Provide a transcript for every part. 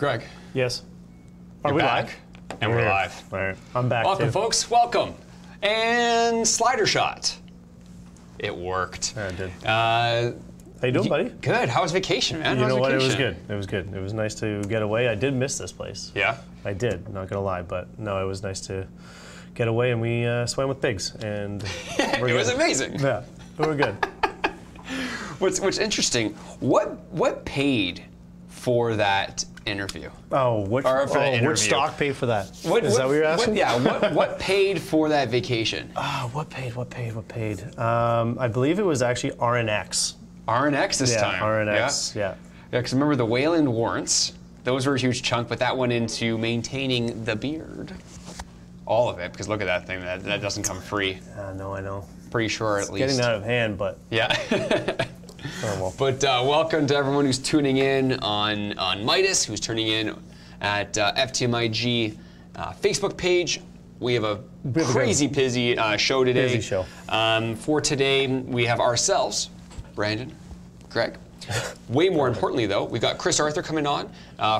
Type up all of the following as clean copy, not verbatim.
Greg. Yes. Are we live? And we're live. All right. I'm back. Welcome, folks. Welcome. And slider shot. It worked. Yeah, it did. How you doing, buddy? Good. How was vacation, man? You know what? It was good. It was good. It was nice to get away. I did miss this place. Yeah? I did. Not gonna lie, but no, it was nice to get away, and we swam with pigs, and it was amazing. Yeah, we were good. What's interesting? What paid for that interview? Oh, which stock paid for that? Is that what you're asking? What paid for that vacation? What paid? I believe it was actually RNX. RNX this time. RNX, yeah. Yeah, because remember the Wayland warrants, those were a huge chunk, but that went into maintaining the beard. All of it, because look at that thing, that doesn't come free. No, I know. Pretty sure, at least. Getting out of hand, but... Yeah. Oh, well. But welcome to everyone who's tuning in on Midas, who's tuning in at FTMIG Facebook page. We have a crazy busy show today. Busy show. For today, we have ourselves, Brandon, Greg. Way more importantly, though, we've got Chris Arthur coming on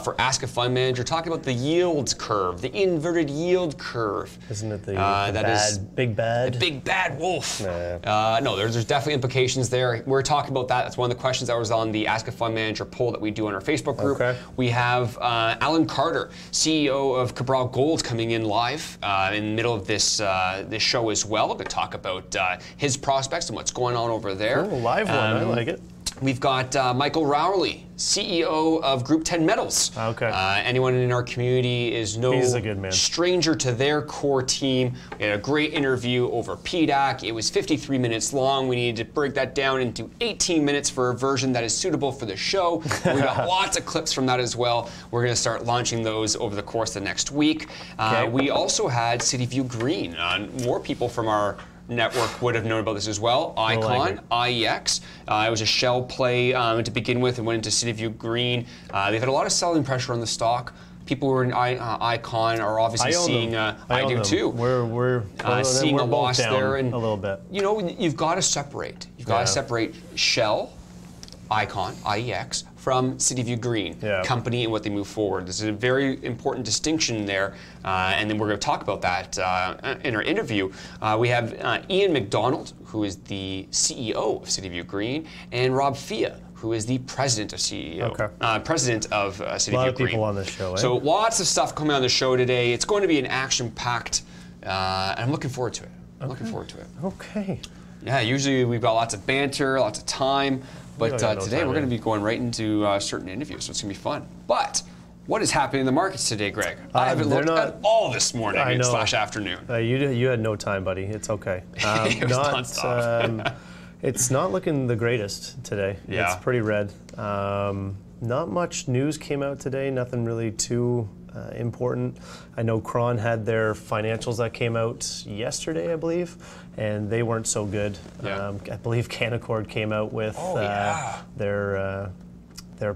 for Ask a Fund Manager, talking about the yield curve, the inverted yield curve. Isn't it the big bad wolf? No, there's definitely implications there. We're talking about that. That's one of the questions that was on the Ask a Fund Manager poll that we do on our Facebook group. Okay. We have Alan Carter, CEO of Cabral Gold, coming in live in the middle of this show as well. We're going to talk about his prospects and what's going on over there. Cool, live one. I like it. We've got Michael Rowley, CEO of Group 10 Metals. Okay. Anyone in our community is no He's a good man. stranger to their core team. We had a great interview over PDAC. It was 53 minutes long. We needed to break that down into 18 minutes for a version that is suitable for the show. We got lots of clips from that as well. We're going to start launching those over the course of the next week. Okay. We also had CityView Green. More people from our network would have known about this as well. Icon, IEX. It was a shell play to begin with and went into CityView Green. They've had a lot of selling pressure on the stock. People who are in Icon are obviously seeing. I do too. We're seeing a loss there, and a little bit. You know, you've got to separate. You've got to separate Shell, Icon, IEX, from CityView Green company and what they move forward. This is a very important distinction there, and then we're going to talk about that in our interview. We have Ian McDonald, who is the CEO of CityView Green, and Rob Fia, who is the president of president of CityView Green. A lot of people on this show. So lots of stuff coming on the show today. It's going to be an action-packed, and I'm looking forward to it. Okay. Yeah, usually we've got lots of banter, lots of time. But today we're going to be going right into certain interviews, so it's going to be fun. But what is happening in the markets today, Greg? I haven't looked at all this morning / afternoon. You had no time, buddy. It's okay. It was nonstop. It's not looking the greatest today. Yeah. It's pretty red. Not much news came out today. Nothing really too important. I know Cron had their financials that came out yesterday, I believe, and they weren't so good. Yeah. I believe Canaccord came out with their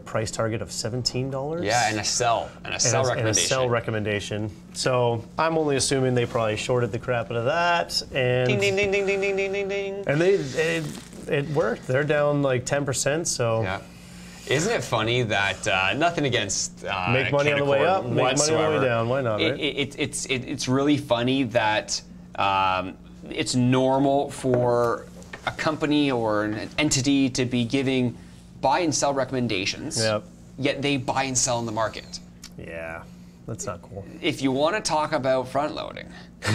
price target of $17. Yeah, and a sell recommendation. And a sell recommendation. So I'm only assuming they probably shorted the crap out of that. And ding, ding, ding, ding, ding, ding, ding, ding, ding. And it worked. They're down like 10%. So. Yeah. Isn't it funny that nothing against make money on the way up, make whatsoever. money on the way down? Why not? Right? It's really funny that it's normal for a company or an entity to be giving buy and sell recommendations, yet they buy and sell in the market. Yeah, that's not cool. If you want to talk about front loading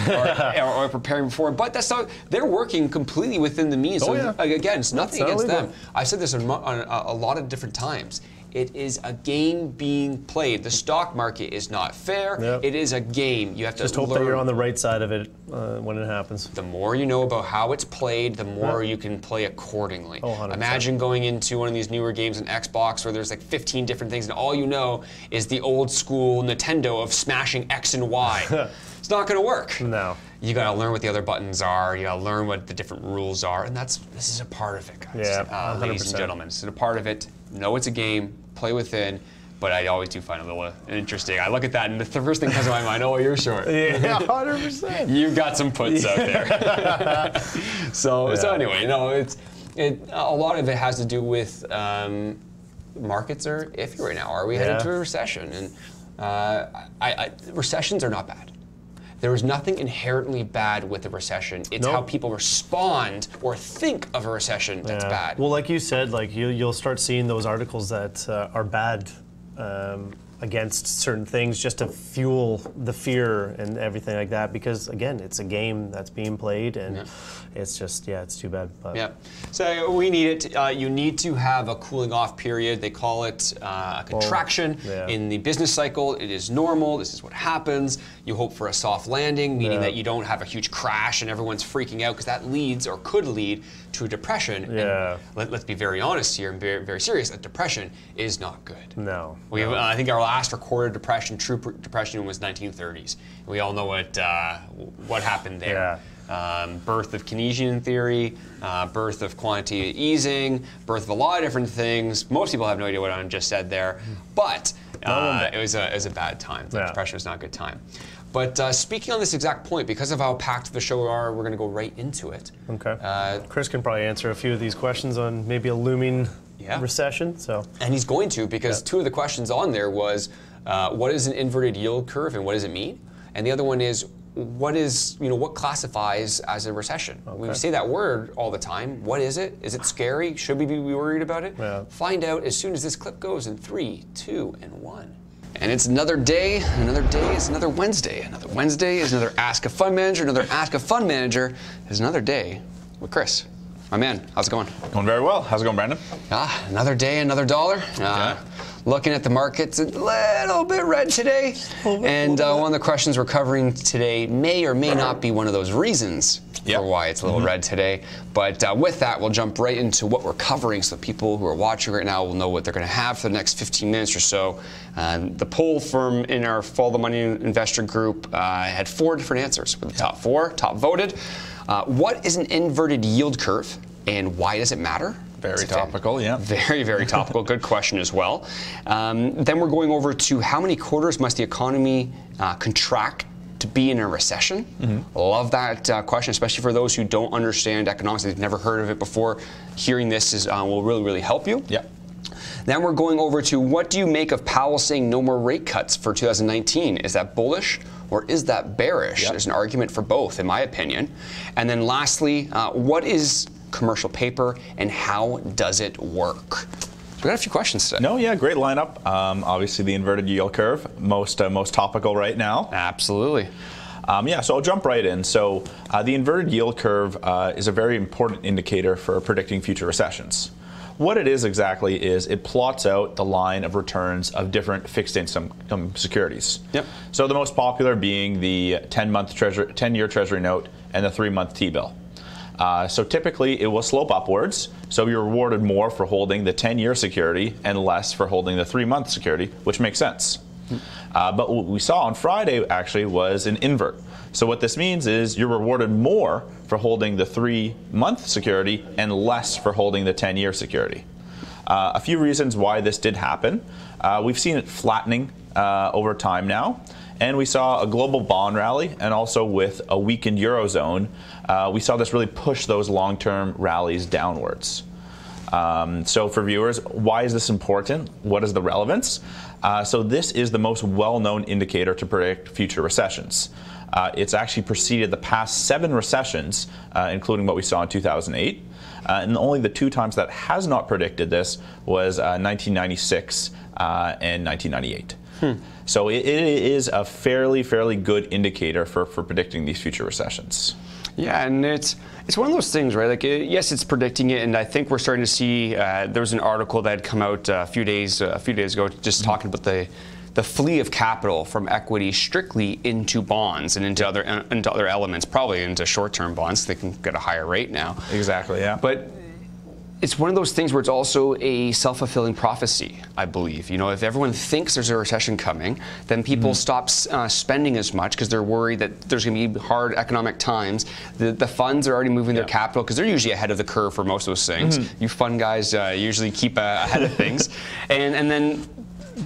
or preparing for it, but that's not. They're working completely within the means. So again, it's nothing against them. I've said this on a lot of different times. It is a game being played. The stock market is not fair. It is a game. You have to just hope that you're on the right side of it when it happens. The more you know about how it's played, the more you can play accordingly. Oh, 100%. Imagine going into one of these newer games on Xbox where there's like 15 different things and all you know is the old school Nintendo of smashing X and Y. It's not going to work. No. You got to learn what the other buttons are. You got to learn what the different rules are, and this is a part of it, guys. Yeah, ladies and gentlemen, this is a part of it. Know it's a game. Play within. But I always do find it a little interesting. I look at that, and the first thing comes to my mind, oh, you're short. Yeah, 100%. You've got some puts out there. So anyway, a lot of it has to do with markets are iffy right now. Are we headed to a recession? And recessions are not bad. There is nothing inherently bad with a recession. It's how people respond or think of a recession that's bad. Well, like you said, like you'll start seeing those articles that are bad against certain things just to fuel the fear and everything like that. Because again, it's a game that's being played, and it's just it's too bad. But. So we need it. You need to have a cooling off period. They call it a contraction in the business cycle. It is normal. This is what happens. You hope for a soft landing, meaning that you don't have a huge crash and everyone's freaking out, because that leads or could lead to a depression. And let's be very honest here and very, very serious. A depression is not good. No. I think our last recorded depression, true depression, was 1930s. We all know what happened there. Birth of Keynesian theory, birth of quantitative easing, birth of a lot of different things. Most people have no idea what I just said there, but it was a bad time. The depression was not a good time. But speaking on this exact point, because of how packed the show are, we're going to go right into it. Okay. Chris can probably answer a few of these questions on maybe a looming recession. And he's going to, because two of the questions on there was, what is an inverted yield curve and what does it mean? And the other one is, what classifies as a recession? We say that word all the time. What is it? Is it scary? Should we be worried about it? Find out as soon as this clip goes in 3, 2, and 1. And it's another day is another Wednesday. Another Wednesday is another Ask a Fund Manager. Another Ask a Fund Manager is another day with Chris. My man, how's it going? Going very well. How's it going, Brandon? Another day, another dollar. Looking at the markets, a little bit red today. And one of the questions we're covering today may or may not be one of those reasons for why it's a little red today. But with that, we'll jump right into what we're covering so people who are watching right now will know what they're going to have for the next 15 minutes or so. The poll firm in our Follow the Money investor group had 4 different answers with the top 4, top voted. What is an inverted yield curve and why does it matter? Very topical, Very, very topical. Good question as well. Then we're going over to how many quarters must the economy contract to be in a recession? Love that question, especially for those who don't understand economics. They've never heard of it before. Hearing this will really, really help you. Then we're going over to what do you make of Powell saying no more rate cuts for 2019? Is that bullish or is that bearish? There's an argument for both, in my opinion. And then lastly, what is commercial paper and how does it work? So we got a few questions today. Great lineup. Obviously the inverted yield curve, most topical right now. Absolutely. So I'll jump right in. So the inverted yield curve is a very important indicator for predicting future recessions. What it is exactly is it plots out the line of returns of different fixed income securities. So the most popular being the 10-year Treasury note and the 3-month T-bill. So typically it will slope upwards, so you're rewarded more for holding the 10-year security and less for holding the 3-month security, which makes sense. But what we saw on Friday actually was an invert. So what this means is you're rewarded more for holding the 3-month security and less for holding the 10-year security. A few reasons why this did happen. We've seen it flattening over time now. And we saw a global bond rally, and also with a weakened Eurozone, we saw this really push those long-term rallies downwards. So for viewers, why is this important? What is the relevance? So this is the most well-known indicator to predict future recessions. It's actually preceded the past 7 recessions, including what we saw in 2008. And only the 2 times that has not predicted this was 1996 and 1998. So it is a fairly good indicator for predicting these future recessions. Yeah, and it's one of those things, right? Like, yes, it's predicting it, and I think we're starting to see. There was an article that had come out a few days ago, just talking about the flee of capital from equity strictly into bonds and into other elements, probably into short-term bonds. They can get a higher rate now. Exactly. Yeah. But it's one of those things where it's also a self-fulfilling prophecy, I believe. You know, if everyone thinks there's a recession coming, then people stop spending as much because they're worried that there's going to be hard economic times. The funds are already moving their capital because they're usually ahead of the curve for most of those things. You fund guys usually keep ahead of things. And then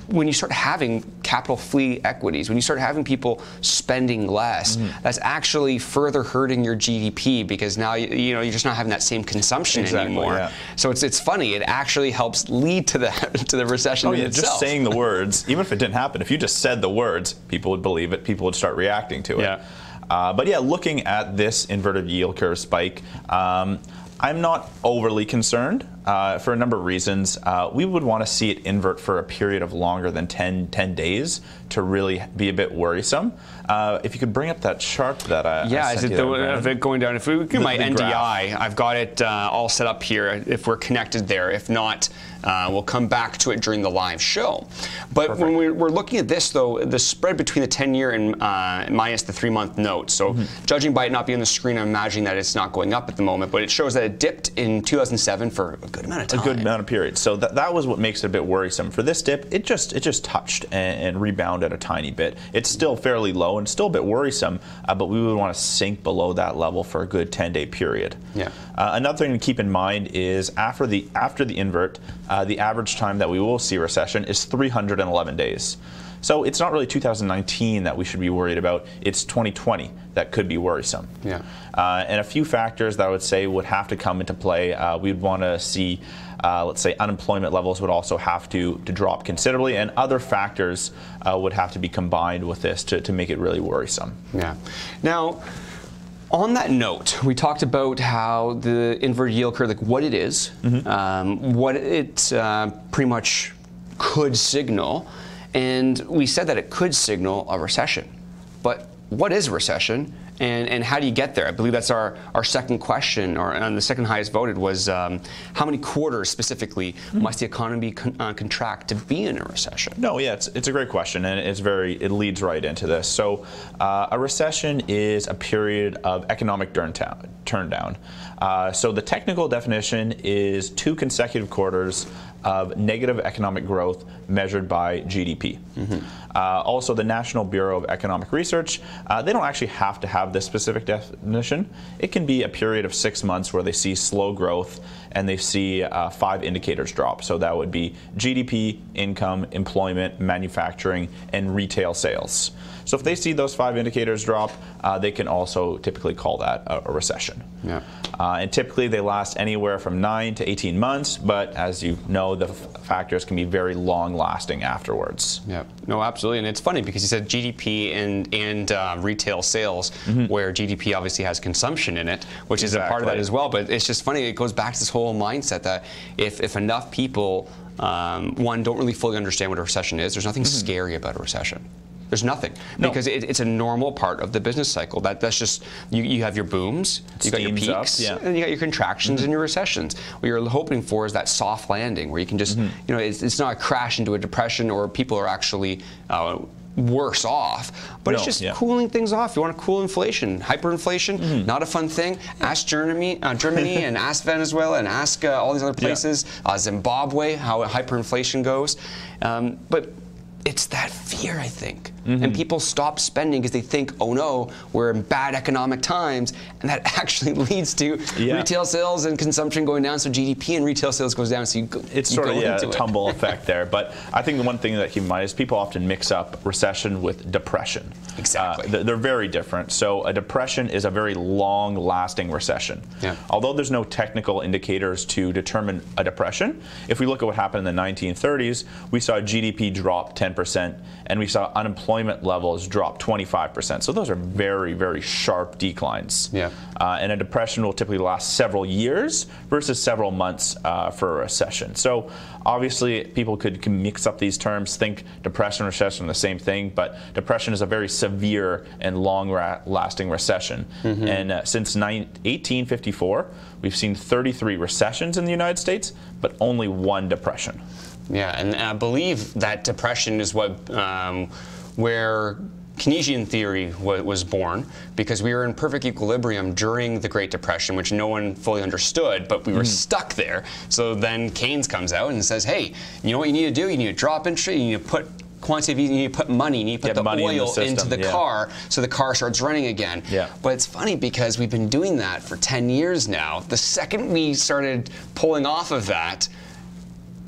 when you start having capital flee equities, when you start having people spending less, that's actually further hurting your GDP, because now you're just not having that same consumption anymore. Yeah. So it's funny. It actually helps lead to the recession itself. Just saying the words, even if it didn't happen, if you just said the words, people would believe it. People would start reacting to it. Yeah. But yeah, looking at this inverted yield curve spike, I'm not overly concerned for a number of reasons. We would want to see it invert for a period of longer than 10 days to really be a bit worrisome. If you could bring up that chart that I is it of it going down? If we look at my NDI, graph. I've got it all set up here if we're connected there. If not, we'll come back to it during the live show. But Perfect. When we're looking at this, though, the spread between the 10-year and minus the 3-month note. So judging by it not being on the screen, I'm imagining that it's not going up at the moment. But it shows that it dipped in 2007 for a good amount of time. A good amount of period. So that was what makes it a bit worrisome. For this dip, it just touched and rebounded a tiny bit. It's still fairly low and still a bit worrisome, but we would want to sink below that level for a good 10-day period. Yeah. Another thing to keep in mind is after the invert, the average time that we will see recession is 311 days. So it's not really 2019 that we should be worried about. It's 2020 that could be worrisome. Yeah. And a few factors that I would say would have to come into play. We'd want to see, let's say, unemployment levels would also have to drop considerably, and other factors would have to be combined with this to make it really worrisome. Yeah. Now, on that note, we talked about how the inverted yield curve, like what it is, what it pretty much could signal. And we said that it could signal a recession. But what is a recession, and how do you get there? I believe that's our second question, and the second highest voted was how many quarters specifically must the economy contract to be in a recession? No, yeah, it's a great question, and it leads right into this. So a recession is a period of economic turndown. So the technical definition is 2 consecutive quarters of negative economic growth measured by GDP. Also, the National Bureau of Economic Research, they don't actually have to have this specific definition. It can be a period of 6 months where they see slow growth and they see 5 indicators drop. So that would be GDP, income, employment, manufacturing, and retail sales. So if they see those 5 indicators drop, they can also typically call that a recession. Yeah. And typically they last anywhere from 9 to 18 months, but as you know, the factors can be very long-lasting afterwards. Yeah, no, absolutely. And it's funny because you said GDP and retail sales, where GDP obviously has consumption in it, which is a part of that as well. But it's just funny, it goes back to this whole mindset that if enough people, one, don't really fully understand what a recession is, there's nothing scary about a recession. There's nothing, because it's a normal part of the business cycle. That's just, you have your booms, you got your peaks, and you got your contractions and your recessions. What you're hoping for is that soft landing where you can just, it's not a crash into a depression or people are actually worse off, but it's just cooling things off. You want to cool inflation, hyperinflation, not a fun thing. Ask Germany and ask Venezuela and ask all these other places, Zimbabwe, how hyperinflation goes. But it's that fear, I think. And people stop spending because they think, oh no, we're in bad economic times, and that actually leads to retail sales and consumption going down, so GDP and retail sales goes down, so it's sort of a tumble effect there. But I think the one thing that keep in mind is people often mix up recession with depression. Exactly. They're very different. So a depression is a very long-lasting recession. Yeah. Although there's no technical indicators to determine a depression, if we look at what happened in the 1930s, we saw GDP drop 10%, and we saw unemployment levels drop 25%. So those are very, very sharp declines. Yeah. And a depression will typically last several years versus several months for a recession. So obviously people could mix up these terms, think depression and recession are the same thing, but depression is a very severe and long-lasting recession. And since 1854, we've seen 33 recessions in the United States, but only 1 depression. Yeah, and I believe that depression is what where Keynesian theory was born, because we were in perfect equilibrium during the Great Depression, which no one fully understood, but we were stuck there. So then Keynes comes out and says, hey, you know what you need to do? You need to drop interest, you need to put quantitative easing, you need to put money, you need to put the oil into the car so the car starts running again. But it's funny because we've been doing that for 10 years now. The second we started pulling off of that,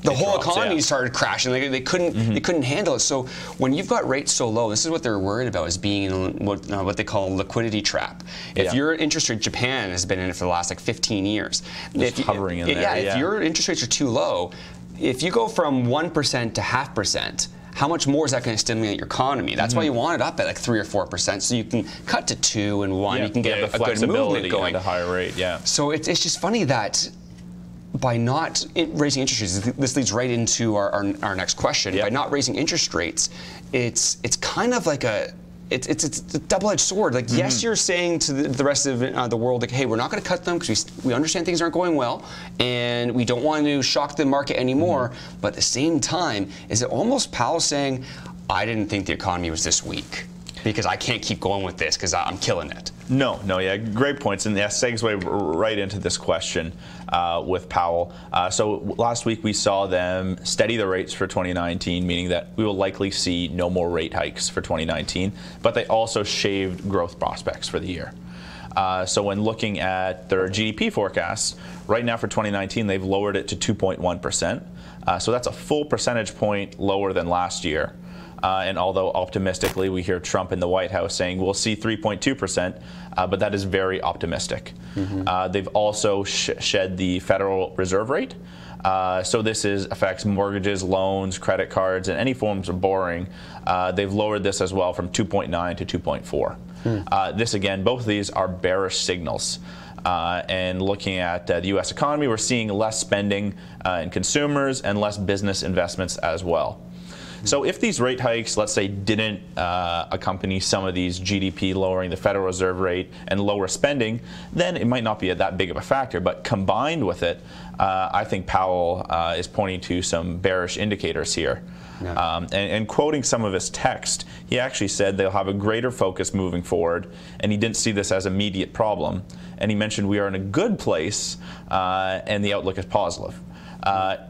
the whole economy started crashing. They couldn't handle it. So when you've got rates so low, this is what they're worried about, is being in what they call a liquidity trap. If your interest rate, Japan has been in it for the last like 15 years. Just hovering in there. Yeah, if your interest rates are too low, if you go from 1% to 0.5%, how much more is that going to stimulate your economy? That's why you want it up at like 3 or 4%, so you can cut to 2 and 1. You can get a good movement going. At a higher rate, So it's just funny that by not raising interest rates, this leads right into our next question. By not raising interest rates, it's kind of like it's a double-edged sword. Like, yes, you're saying to the rest of the world, like, hey, we're not going to cut them because we understand things aren't going well, and we don't want to shock the market anymore. But at the same time, is it almost Powell saying, I didn't think the economy was this weak because I can't keep going with this because I'm killing it? No, great points, and segue right into this question with Powell. So last week we saw them steady the rates for 2019, meaning that we will likely see no more rate hikes for 2019, but they also shaved growth prospects for the year. So when looking at their GDP forecasts, right now for 2019, they've lowered it to 2.1%. So that's a full percentage point lower than last year. And although optimistically we hear Trump in the White House saying we'll see 3.2%, but that is very optimistic. They've also shed the Federal Reserve rate. So this affects mortgages, loans, credit cards, and any forms of borrowing. They've lowered this as well from 2.9 to 2.4. This again, both of these are bearish signals. And looking at the U.S. economy, we're seeing less spending in consumers and less business investments as well. So if these rate hikes, let's say, didn't accompany some of these GDP lowering the Federal Reserve rate and lower spending, then it might not be that big of a factor. But combined with it, I think Powell is pointing to some bearish indicators here. And quoting some of his text, he actually said they'll have a greater focus moving forward, and he didn't see this as an immediate problem. And he mentioned we are in a good place, and the outlook is positive.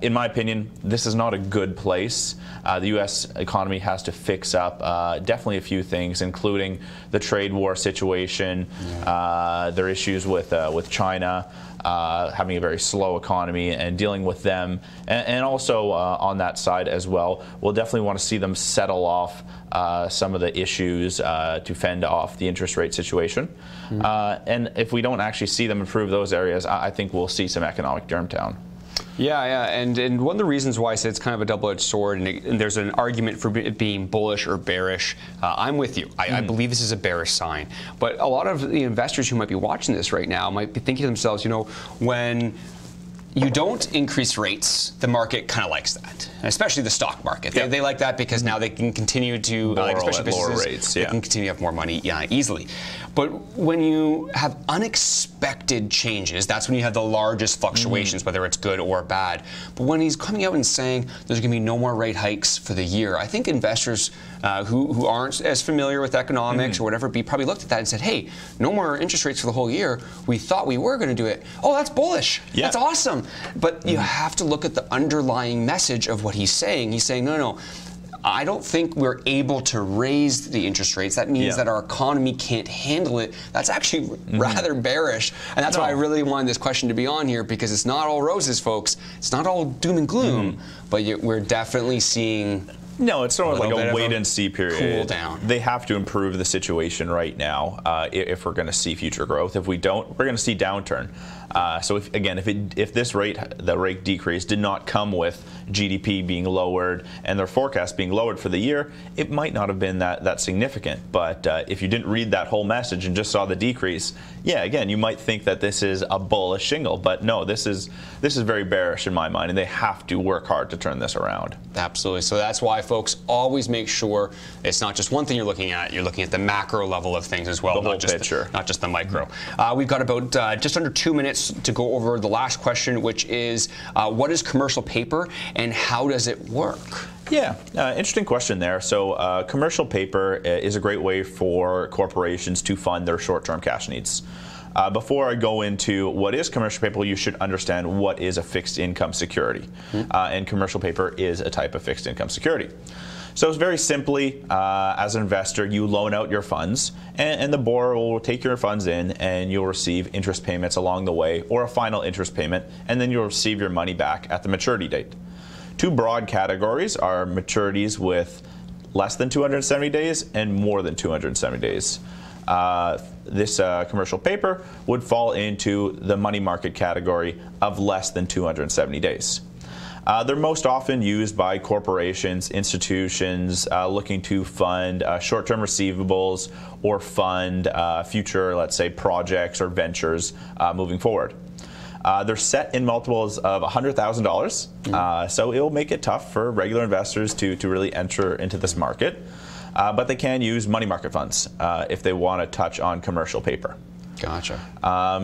In my opinion, this is not a good place. The U.S. economy has to fix up definitely a few things, including the trade war situation, their issues with China, having a very slow economy and dealing with them. And also on that side as well, we'll definitely want to see them settle off some of the issues to fend off the interest rate situation. And if we don't actually see them improve those areas, I think we'll see some economic germtown. And one of the reasons why I said it's kind of a double-edged sword, and there's an argument for it being bullish or bearish. I'm with you. I believe this is a bearish sign. But a lot of the investors who might be watching this right now might be thinking to themselves, when you don't increase rates, the market kind of likes that, especially the stock market. They like that because now they can continue to, especially businesses, lower rates, they can continue to have more money easily. But when you have unexpected changes, that's when you have the largest fluctuations, whether it's good or bad. But when he's coming out and saying there's going to be no more rate hikes for the year, I think investors who aren't as familiar with economics or whatever probably looked at that and said, hey, no more interest rates for the whole year. We thought we were going to do it. Oh, that's bullish. That's awesome. But you have to look at the underlying message of what he's saying. He's saying, no, I don't think we're able to raise the interest rates. That means that our economy can't handle it. That's actually rather bearish. And that's why I really wanted this question to be on here, because it's not all roses, folks. It's not all doom and gloom, but we're definitely seeing... No, it's sort of like a wait-and-see period. Cool down. They have to improve the situation right now if we're going to see future growth. If we don't, we're going to see downturn. So if this rate decrease did not come with GDP being lowered and their forecast being lowered for the year, it might not have been that significant. But if you didn't read that whole message and just saw the decrease, again, you might think that this is a bullish signal. But no, this is very bearish in my mind, and they have to work hard to turn this around. Absolutely. So that's why, folks, always make sure it's not just one thing you're looking at the macro level of things as well, the whole picture, not just the micro. We've got about just under 2 minutes to go over the last question, which is what is commercial paper and how does it work? Interesting question there. So commercial paper is a great way for corporations to fund their short-term cash needs. Before I go into what is commercial paper, you should understand what is a fixed income security. And commercial paper is a type of fixed income security. So it's very simply, as an investor, you loan out your funds, and the borrower will take your funds in, and you'll receive interest payments along the way, or a final interest payment, and then you'll receive your money back at the maturity date. Two broad categories are maturities with less than 270 days and more than 270 days. This commercial paper would fall into the money market category of less than 270 days. They're most often used by corporations, institutions looking to fund short-term receivables or fund future, let's say, projects or ventures moving forward. They're set in multiples of $100,000, so it will make it tough for regular investors to really enter into this market. But they can use money market funds if they want to touch on commercial paper. Gotcha.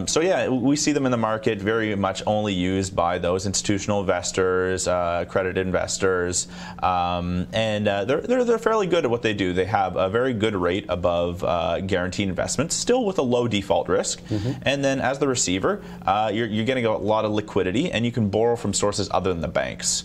So yeah, we see them in the market very much only used by those institutional investors, accredited investors, and they're fairly good at what they do. They have a very good rate above guaranteed investments, still with a low default risk. And then as the receiver, you're getting a lot of liquidity, and you can borrow from sources other than the banks.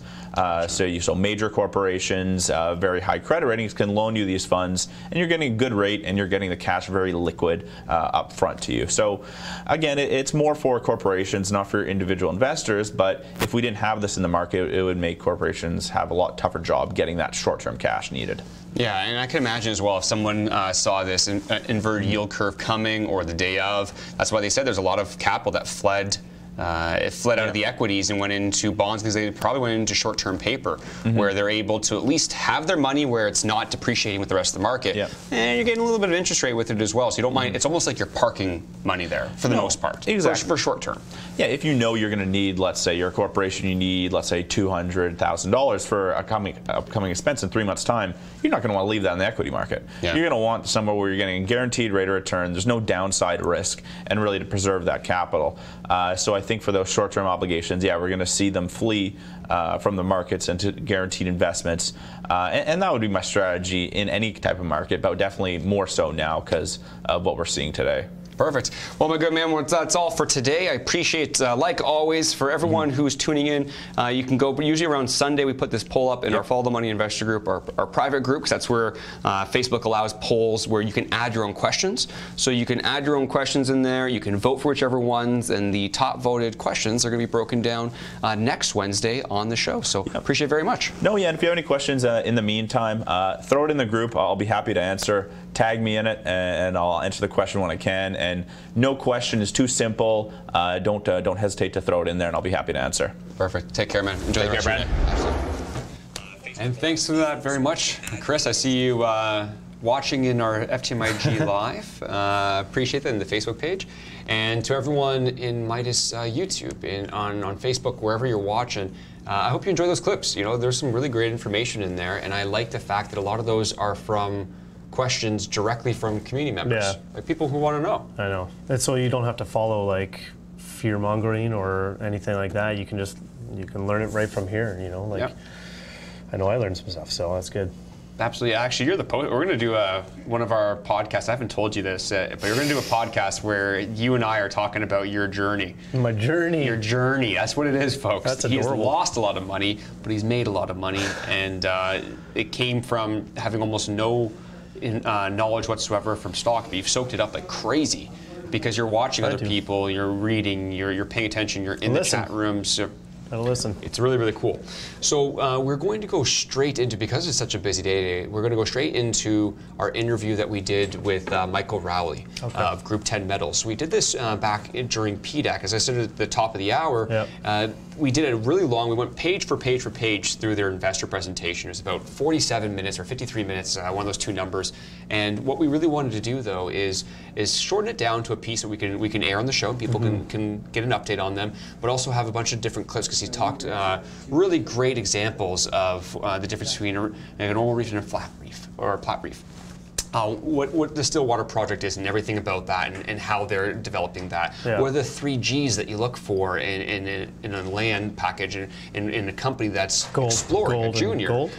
So major corporations, very high credit ratings can loan you these funds, and you're getting a good rate, and you're getting the cash very liquid up front to you. So again, it's more for corporations, not for individual investors, but if we didn't have this in the market, it would make corporations have a lot tougher job getting that short-term cash needed. Yeah, and I can imagine as well if someone saw this inverted yield curve coming or the day of, that's why they said there's a lot of capital that fled. It fled out of the equities and went into bonds because they probably went into short-term paper, where they're able to at least have their money where it's not depreciating with the rest of the market, and you're getting a little bit of interest rate with it as well. So you don't mind. It's almost like you're parking money there for the most part, for short-term. Yeah, if you know you're going to need, let's say, you're a corporation, you need, let's say, $200,000 for a upcoming expense in 3 months' time, you're not going to want to leave that in the equity market. You're going to want somewhere where you're getting a guaranteed rate of return. There's no downside risk, and really to preserve that capital. So I think for those short-term obligations, we're going to see them flee from the markets into guaranteed investments, and that would be my strategy in any type of market, but definitely more so now because of what we're seeing today. Perfect. Well, my good man, that's all for today. I appreciate, like always, for everyone who's tuning in. You can go, usually around Sunday, we put this poll up in our Follow the Money Investor group, our private group, because that's where Facebook allows polls where you can add your own questions. So you can add your own questions in there. You can vote for whichever ones, and the top voted questions are going to be broken down next Wednesday on the show. So appreciate it very much. And if you have any questions in the meantime, throw it in the group. I'll be happy to answer. Tag me in it, and I'll answer the question when I can. And no question is too simple. Don't hesitate to throw it in there, and I'll be happy to answer. Perfect. Take care, man. Enjoy the rest of your day. Absolutely. And thanks for that very much, Chris. I see you watching in our FTMIG live. Appreciate that in the Facebook page. And to everyone in Midas YouTube, on Facebook, wherever you're watching, I hope you enjoy those clips. There's some really great information in there, and I like the fact that a lot of those are from questions directly from community members, like people who want to know. I know. And so you don't have to follow like fear mongering or anything like that. You can learn it right from here. I know I learned some stuff, so that's good. Absolutely. Actually, you're the poet. We're going to do one of our podcasts. I haven't told you this, but we're going to do a podcast where you and I are talking about your journey. My journey. Your journey. That's what it is, folks. That's adorable. He's lost a lot of money, but he's made a lot of money, and it came from having almost no knowledge whatsoever from stock, but you've soaked it up like crazy because you're watching other people, you're reading, you're paying attention, you're in the chat rooms. Gotta listen. It's really, really cool. So we're going to go straight into, because it's such a busy day today, we're going to go straight into our interview that we did with Michael Rowley of Group 10 Metals. We did this back during PDAC. As I said at the top of the hour, we did it really long. We went page for page for page through their investor presentation. It was about 47 minutes or 53 minutes, one of those two numbers. And what we really wanted to do, though, is shorten it down to a piece that we can air on the show. People can get an update on them, but also have a bunch of different clips because he talked really great examples of the difference between a normal reef and a flat reef or a plat reef. What the Stillwater project is and everything about that and how they're developing that. What are the 3 Gs that you look for in a land package in a company that's exploring, a junior. Gold?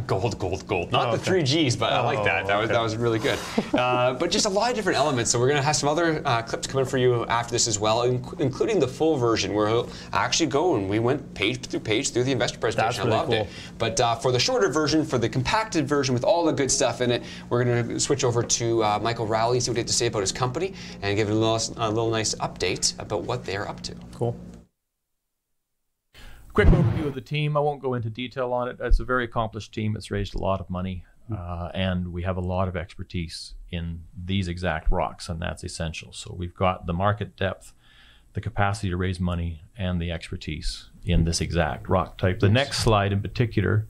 Gold. Not the 3 Gs, but I like that. That was really good. But just a lot of different elements. So we're going to have some other clips coming for you after this as well, including the full version where he'll actually go and we went page through the investor presentation. Really I loved it. But for the shorter version, for the compacted version with all the good stuff in it, we're going to switch over to Michael Rowley, see what he had to say about his company, and give it a little nice update about what they're up to. Cool. quick overview of the team. I won't go into detail on it. It's a very accomplished team. It's raised a lot of money, and we have a lot of expertise in these exact rocks, and that's essential. So we've got the market depth, the capacity to raise money, and the expertise in this exact rock type. The next slide in particular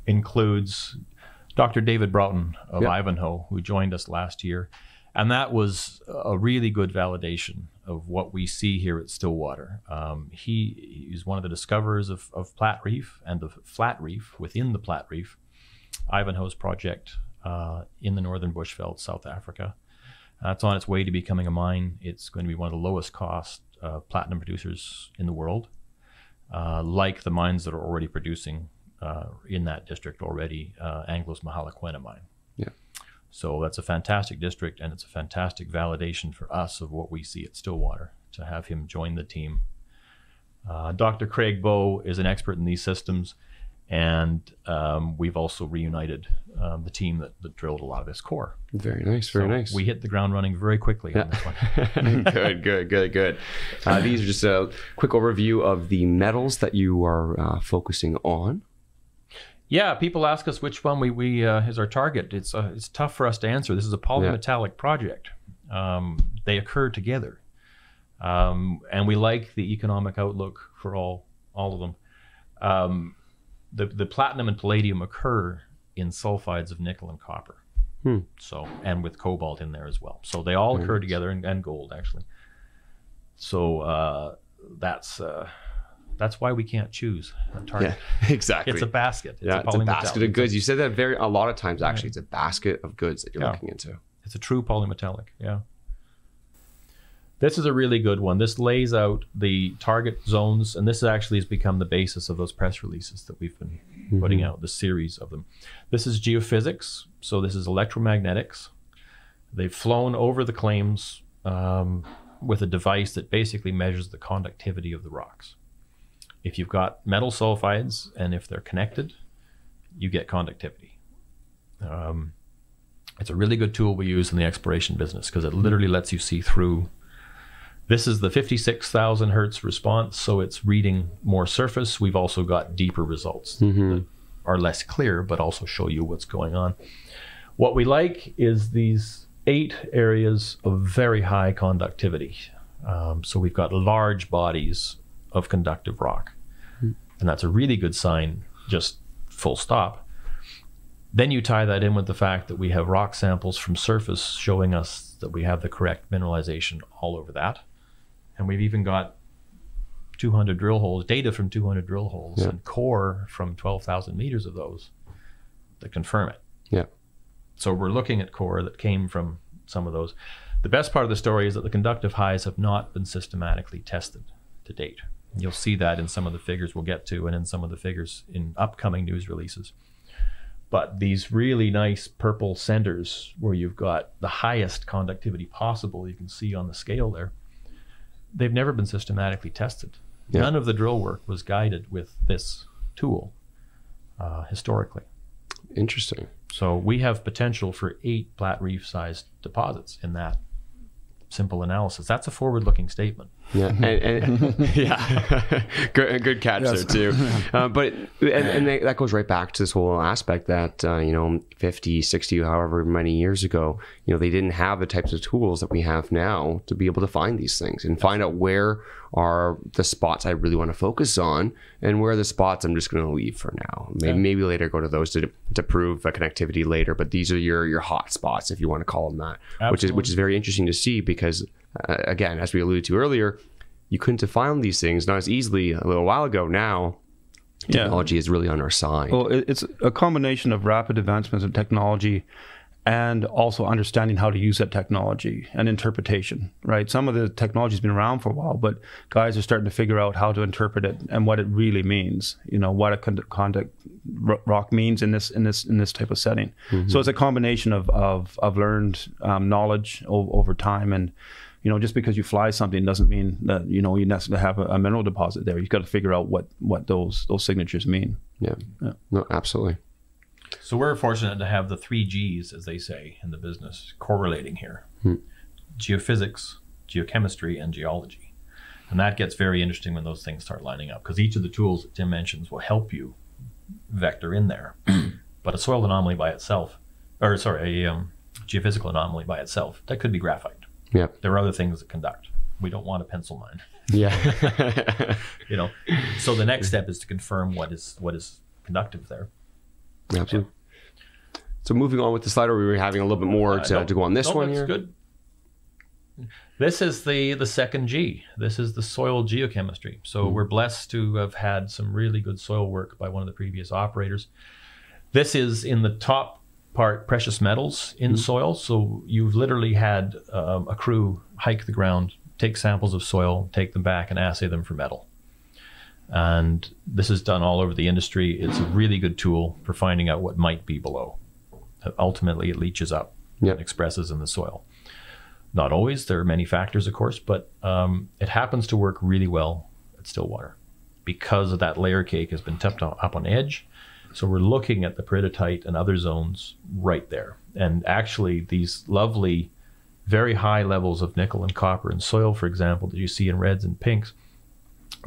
includes Dr. David Broughton of Ivanhoe, who joined us last year. And that was a really good validation of what we see here at Stillwater. He is one of the discoverers of Platte Reef and the Flat Reef within the Platte Reef, Ivanhoe's project in the northern bushveld, South Africa. It's on its way to becoming a mine. It's going to be one of the lowest cost platinum producers in the world, like the mines that are already producing in that district already, Anglo's Mahalaquena mine. Yeah. So that's a fantastic district, and it's a fantastic validation for us of what we see at Stillwater to have him join the team. Dr. Craig Bowe is an expert in these systems, and we've also reunited the team that drilled a lot of this core. Very nice, very nice. We hit the ground running very quickly on this one. Good. These are just a quick overview of the metals that you are focusing on. Yeah, people ask us which one we is our target. It's tough for us to answer. This is a polymetallic project. They occur together, and we like the economic outlook for all of them. The platinum and palladium occur in sulfides of nickel and copper, so, and with cobalt in there as well. So they all occur together, and gold actually. So that's why we can't choose a target. Yeah, exactly. It's a basket. It's a basket of goods. You said that a lot of times, actually. It's a basket of goods that you're looking into. It's a true polymetallic, yeah. This is a really good one. This lays out the target zones, and this actually has become the basis of those press releases that we've been putting out, the series of them. This is geophysics, so this is electromagnetics. They've flown over the claims with a device that basically measures the conductivity of the rocks. If you've got metal sulfides and if they're connected, you get conductivity. It's a really good tool we use in the exploration business because it literally lets you see through. This is the 56,000 hertz response, so it's reading more surface. We've also got deeper results that are less clear, but also show you what's going on. What we like is these 8 areas of very high conductivity. So we've got large bodies of conductive rock. And that's a really good sign, just full stop. Then you tie that in with the fact that we have rock samples from surface showing us that we have the correct mineralization all over that. And we've even got 200 drill holes, data from 200 drill holes, and core from 12,000 meters of those that confirm it. Yeah. So we're looking at core that came from some of those. The best part of the story is that the conductive highs have not been systematically tested to date. You'll see that in some of the figures we'll get to, and in some of the figures in upcoming news releases. But these really nice purple centers where you've got the highest conductivity possible, you can see on the scale there, they've never been systematically tested. Yeah. None of the drill work was guided with this tool historically. Interesting. So we have potential for 8 Platte Reef sized deposits in that simple analysis. That's a forward-looking statement. Yeah, and yeah, good catch there too. But that goes right back to this whole aspect that 50, 60, however many years ago, they didn't have the types of tools that we have now to be able to find these things and find out where are the spots I really want to focus on and where are the spots I'm just going to leave for now. Maybe later go to those to prove connectivity later. But these are your hot spots, if you want to call them that. Absolutely. which is very interesting to see because again, as we alluded to earlier, you couldn't have found these things not as easily a little while ago. Now, technology is really on our side. Well, it's a combination of rapid advancements in technology and also understanding how to use that technology and interpretation, right? Some of the technology has been around for a while, but guys are starting to figure out how to interpret it and what it really means, what a conduct rock means in this type of setting. Mm-hmm. So it's a combination of learned knowledge over time. And, just because you fly something doesn't mean that, you necessarily have a mineral deposit there. You've got to figure out what those signatures mean. Yeah. No, absolutely. So we're fortunate to have the 3 Gs, as they say in the business, correlating here. Geophysics, geochemistry, and geology. And that gets very interesting when those things start lining up, because each of the tools that Tim mentions will help you vector in there. But a soil anomaly by itself, or sorry, a geophysical anomaly by itself, that could be graphite. Yeah. There are other things that conduct. We don't want a pencil mine. Yeah. You know, so the next step is to confirm what is conductive there. Absolutely. So moving on with the slide, we were having a little bit more to go on this one here. Good. This is the second G. This is the soil geochemistry. So we're blessed to have had some really good soil work by one of the previous operators. This is in the top part precious metals in soil. So you've literally had a crew hike the ground, take samples of soil, take them back and assay them for metal. And this is done all over the industry. It's a really good tool for finding out what might be below. Ultimately, it leaches up and expresses in the soil. Not always. There are many factors, of course, but it happens to work really well at Stillwater because of that layer cake has been tipped up on edge. So we're looking at the peridotite and other zones right there. And actually, these lovely, very high levels of nickel and copper in soil, for example, that you see in reds and pinks,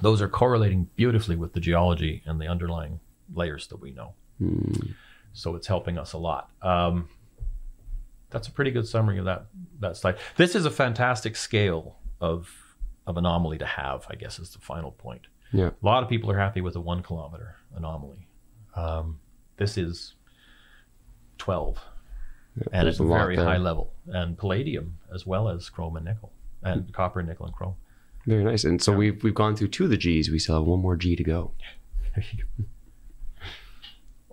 those are correlating beautifully with the geology and the underlying layers that we know. So it's helping us a lot. That's a pretty good summary of that slide. This is a fantastic scale of anomaly to have, I guess, is the final point. Yeah. A lot of people are happy with a 1 kilometer anomaly. This is 12, and it's a very high level, and palladium as well as chrome and nickel, and copper, nickel, and chrome. Very nice. And so we've gone through 2 of the Gs. We still have 1 more G to go. There you go.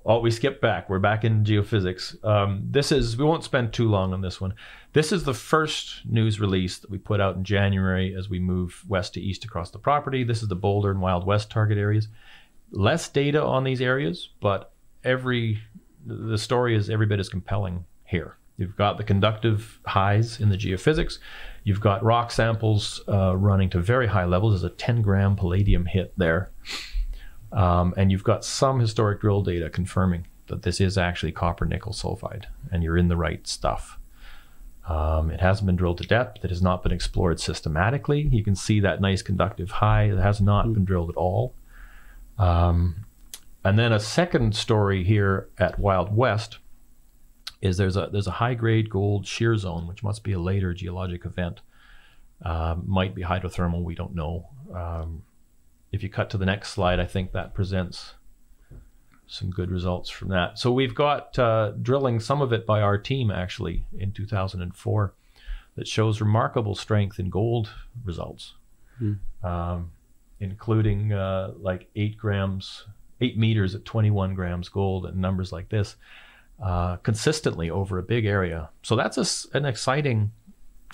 Oh, we skipped back. We're back in geophysics. We won't spend too long on this one. This is the first news release that we put out in January as we move west to east across the property. This is the Boulder and Wild West target areas. Less data on these areas, but the story is every bit as compelling here. You've got the conductive highs in the geophysics. You've got rock samples running to very high levels. There's a 10-gram palladium hit there. And you've got some historic drill data confirming that this is actually copper nickel sulfide, and you're in the right stuff. It hasn't been drilled to depth. It has not been explored systematically. You can see that nice conductive high. It has not been drilled at all. And then a second story here at Wild West is there's a high-grade gold shear zone, which must be a later geologic event. Might be hydrothermal, we don't know. If you cut to the next slide, I think that presents some good results from that. So we've got drilling, some of it by our team actually in 2004, that shows remarkable strength in gold results, including like 8 meters at 21 grams gold and numbers like this consistently over a big area. So that's an exciting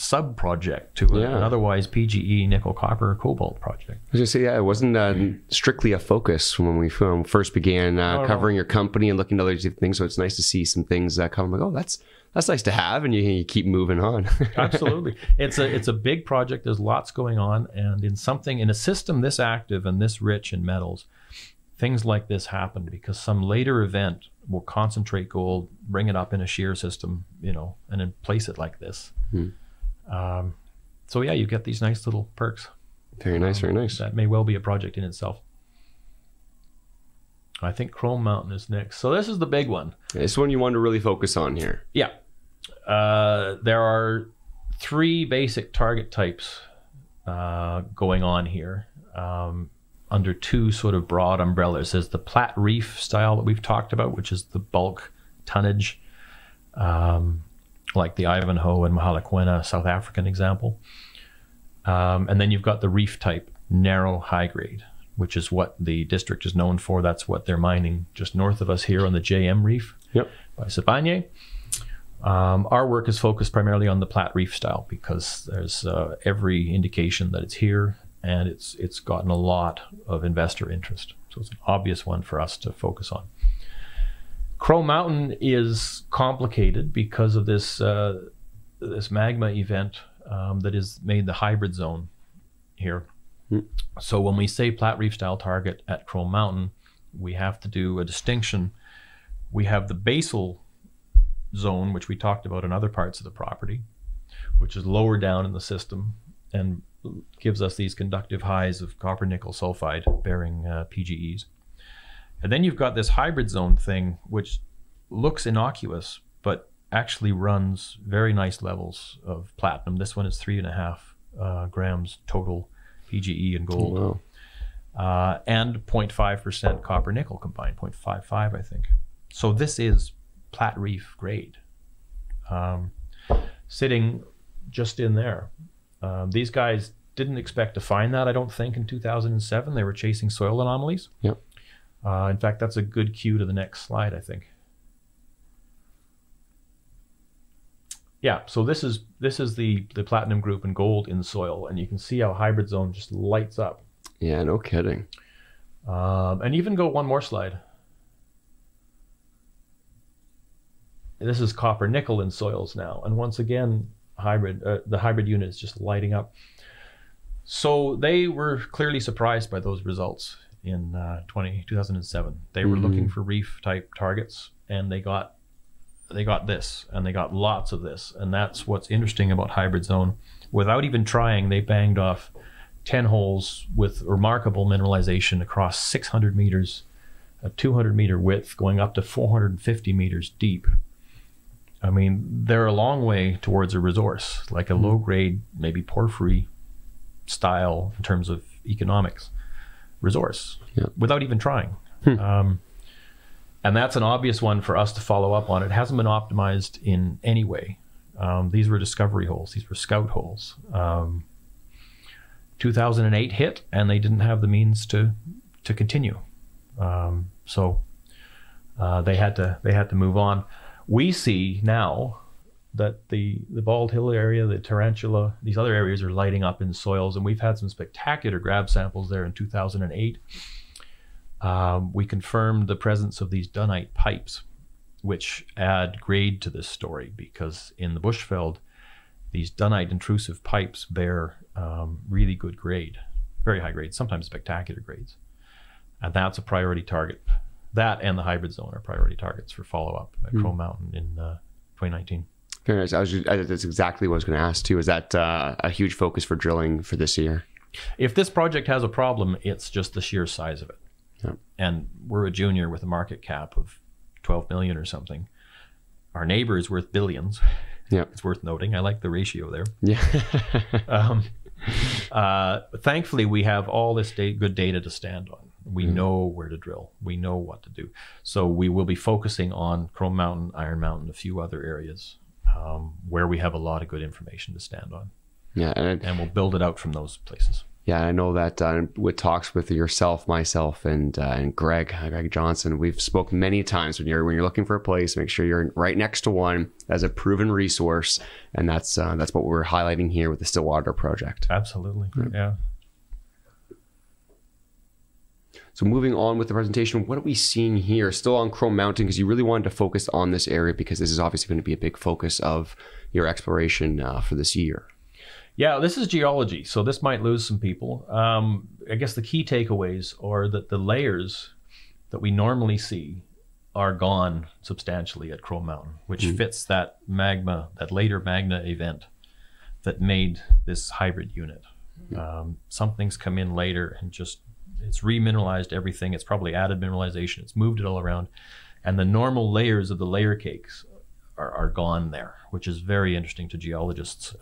sub-project to an otherwise PGE nickel, copper, cobalt project. I was going to say, it wasn't strictly a focus when we first began covering your company and looking at other things. So it's nice to see some things come like, oh, that's nice to have, and you keep moving on. Absolutely. It's a big project. There's lots going on, and in a system this active and this rich in metals, things like this happen because some later event will concentrate gold, bring it up in a shear system, and then place it like this. So yeah, you get these nice little perks. Very nice, very nice. That may well be a project in itself. I think Chrome Mountain is next. So this is the big one. This one you want to really focus on here. Yeah. There are 3 basic target types going on here under 2 sort of broad umbrellas. There's the Platte Reef style that we've talked about, which is the bulk tonnage, like the Ivanhoe and Mahalaquena South African example. And then you've got the reef type, narrow high grade, which is what the district is known for. That's what they're mining just north of us here on the JM Reef by Sibanye. Our work is focused primarily on the Platte Reef style because there's every indication that it's here, and it's gotten a lot of investor interest. So it's an obvious one for us to focus on. Crow Mountain is complicated because of this magma event that has made the hybrid zone here. So when we say Platte Reef style target at Crow Mountain, we have to do a distinction. We have the basal zone, which we talked about in other parts of the property, which is lower down in the system and gives us these conductive highs of copper nickel sulfide bearing PGEs. And then you've got this hybrid zone thing, which looks innocuous, but actually runs very nice levels of platinum. This one is 3.5 grams total PGE and gold. Oh, wow. And 0.5% copper nickel combined, 0.55 I think. So this is Plat Reef grade, sitting just in there. These guys didn't expect to find that, I don't think, in 2007. They were chasing soil anomalies. Yep. In fact, that's a good cue to the next slide, I think. Yeah, so this is the platinum group and gold in soil, and you can see how hybrid zone just lights up. Yeah, no kidding. And even go one more slide. This is copper nickel in soils now, and once again, the hybrid unit is just lighting up. So they were clearly surprised by those results in 2007. They were looking for reef type targets, and they got this, and they got lots of this, and that's what's interesting about hybrid zone. Without even trying, they banged off 10 holes with remarkable mineralization across 600 meters, a 200 meter width, going up to 450 meters deep. I mean, they're a long way towards a resource, like a low grade, maybe porphyry style in terms of economics resource, without even trying. And that's an obvious one for us to follow up on. It hasn't been optimized in any way. These were discovery holes. These were scout holes. 2008 hit, and they didn't have the means to continue. So they had to move on. We see now that the Bald Hill area, the Tarantula, these other areas are lighting up in soils, and we've had some spectacular grab samples there in 2008. We confirmed the presence of these dunite pipes, which add grade to this story, because in the Bushveld, these dunite intrusive pipes bear really good grade, very high grade, sometimes spectacular grades. And that's a priority target. That and the hybrid zone are priority targets for follow-up at Crow Mountain in 2019. Very nice. That's exactly what I was going to ask too. Is that a huge focus for drilling for this year? If this project has a problem, it's just the sheer size of it. Yeah. And we're a junior with a market cap of 12 million or something. Our neighbor is worth billions. Yeah, it's worth noting. I like the ratio there. Yeah. Thankfully, we have all this good data to stand on. We know where to drill. We know what to do. So we will be focusing on Crow Mountain, Iron Mountain, a few other areas where we have a lot of good information to stand on. Yeah, and we'll build it out from those places. Yeah, I know that with talks with yourself, myself, and Greg Johnson, we've spoke many times when you're looking for a place, make sure you're right next to one as a proven resource, and that's what we're highlighting here with the Stillwater project. Absolutely, yeah. So moving on with the presentation, what are we seeing here? Still on Crow Mountain, because you really wanted to focus on this area because this is obviously going to be a big focus of your exploration for this year. Yeah, this is geology, so this might lose some people. I guess the key takeaways are that the layers that we normally see are gone substantially at Crow Mountain, which fits that magma, that later magma event that made this hybrid unit. Something's come in later and just, it's remineralized everything. It's probably added mineralization. It's moved it all around. And the normal layers of the layer cakes are gone there, which is very interesting to geologists.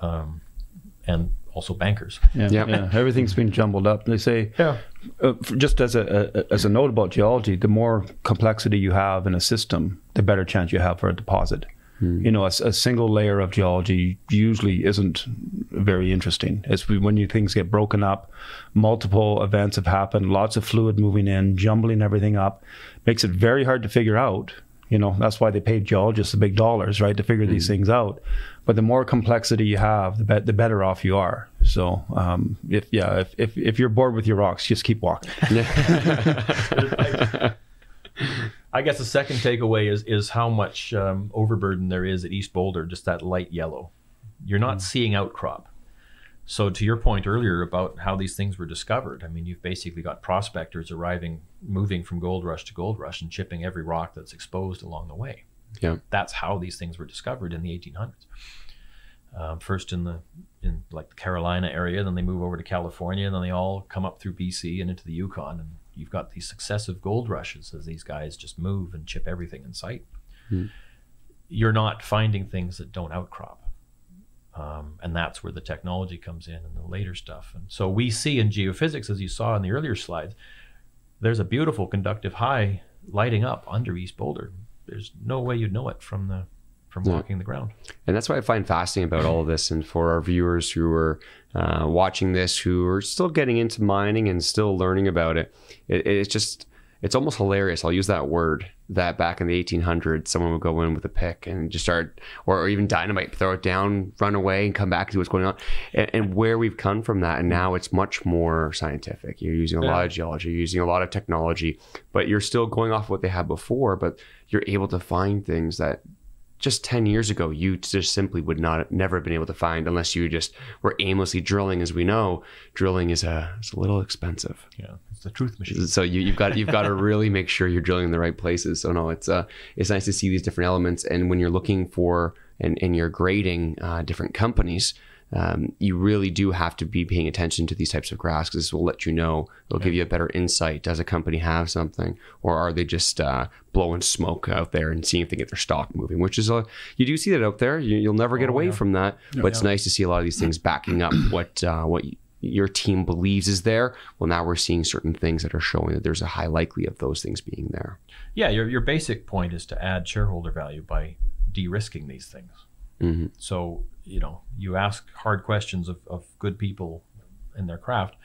And also bankers. Yeah. Everything's been jumbled up. They say, just as a note about geology, the more complexity you have in a system, the better chance you have for a deposit. You know, a single layer of geology usually isn't very interesting. It's when things get broken up, multiple events have happened, lots of fluid moving in, jumbling everything up, makes it very hard to figure out. You know, that's why they paid geologists the big dollars, right, to figure these things out. But the more complexity you have, the better off you are. So, if you're bored with your rocks, just keep walking. I guess the second takeaway is how much overburden there is at East Boulder, just that light yellow. You're not seeing outcrop. So to your point earlier about how these things were discovered, I mean, you've basically got prospectors moving from gold rush to gold rush and chipping every rock that's exposed along the way. Yeah, that's how these things were discovered in the 1800s. First in the in like the Carolina area, then they move over to California, and then they all come up through BC and into the Yukon, and you've got these successive gold rushes as these guys just move and chip everything in sight. You're not finding things that don't outcrop. And that's where the technology comes in and the later stuff. And so we see in geophysics, as you saw in the earlier slides, there's a beautiful conductive high lighting up under East Boulder. There's no way you'd know it from walking the ground. And that's what I find fascinating about all of this. And for our viewers who are watching this, who are still getting into mining and still learning about it, it's almost hilarious. I'll use that word, that back in the 1800s, someone would go in with a pick and just start, or even dynamite, throw it down, run away, and come back and see what's going on. And where we've come from that, and now it's much more scientific. You're using a lot of geology, you're using a lot of technology, but you're still going off what they had before, but you're able to find things that just 10 years ago, you just simply would never have been able to find unless you just were aimlessly drilling. As we know, drilling it's a little expensive. Yeah, it's the truth machine. So you've got to really make sure you're drilling in the right places. So no, it's nice to see these different elements. And when you're looking for and you're grading different companies, you really do have to be paying attention to these types of graphs, because this will let you know, it'll give you a better insight. Does a company have something, or are they just blowing smoke out there and seeing if they get their stock moving, which is you do see that out there. You'll never get away from that, but it's nice to see a lot of these things backing up what your team believes is there. Well, now we're seeing certain things that are showing that there's a high likelihood of those things being there. Yeah, your basic point is to add shareholder value by de-risking these things. Mm-hmm. So, you ask hard questions of good people in their craft.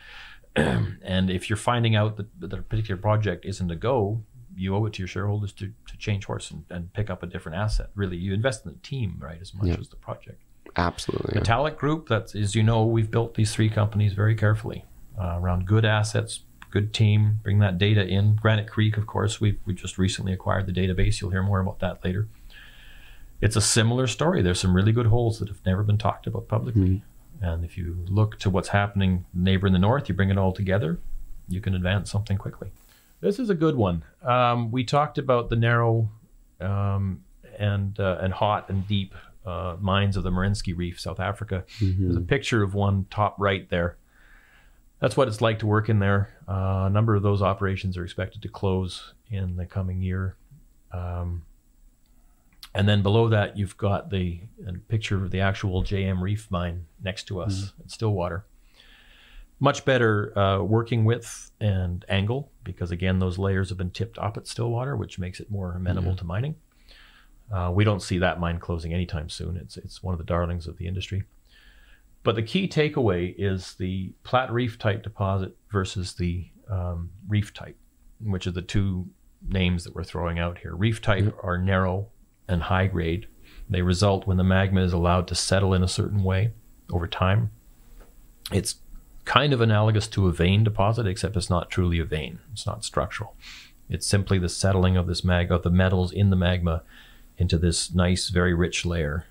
And if you're finding out that a particular project isn't a go, you owe it to your shareholders to change course and pick up a different asset. Really, you invest in the team, right, as much as the project. Absolutely. Metallic Group, that's, as you know, we've built these three companies very carefully around good assets, good team, bring that data in. Granite Creek, of course, we just recently acquired the database. You'll hear more about that later. It's a similar story. There's some really good holes that have never been talked about publicly. And if you look to what's happening neighbor in the north, you bring it all together, you can advance something quickly. This is a good one. We talked about the narrow and hot and deep mines of the Marinsky Reef, South Africa. There's a picture of one top right there. That's what it's like to work in there. A number of those operations are expected to close in the coming year. And then below that, you've got a picture of the actual JM Reef mine next to us at Stillwater. Much better working width and angle, because again, those layers have been tipped up at Stillwater, which makes it more amenable to mining. We don't see that mine closing anytime soon. It's one of the darlings of the industry. But the key takeaway is the Platte Reef type deposit versus the reef type, which are the two names that we're throwing out here. Reef type are narrow and high grade. They result when the magma is allowed to settle in a certain way over time. It's kind of analogous to a vein deposit, except it's not truly a vein. It's not structural. It's simply the settling of this of the metals in the magma into this nice, very rich layer.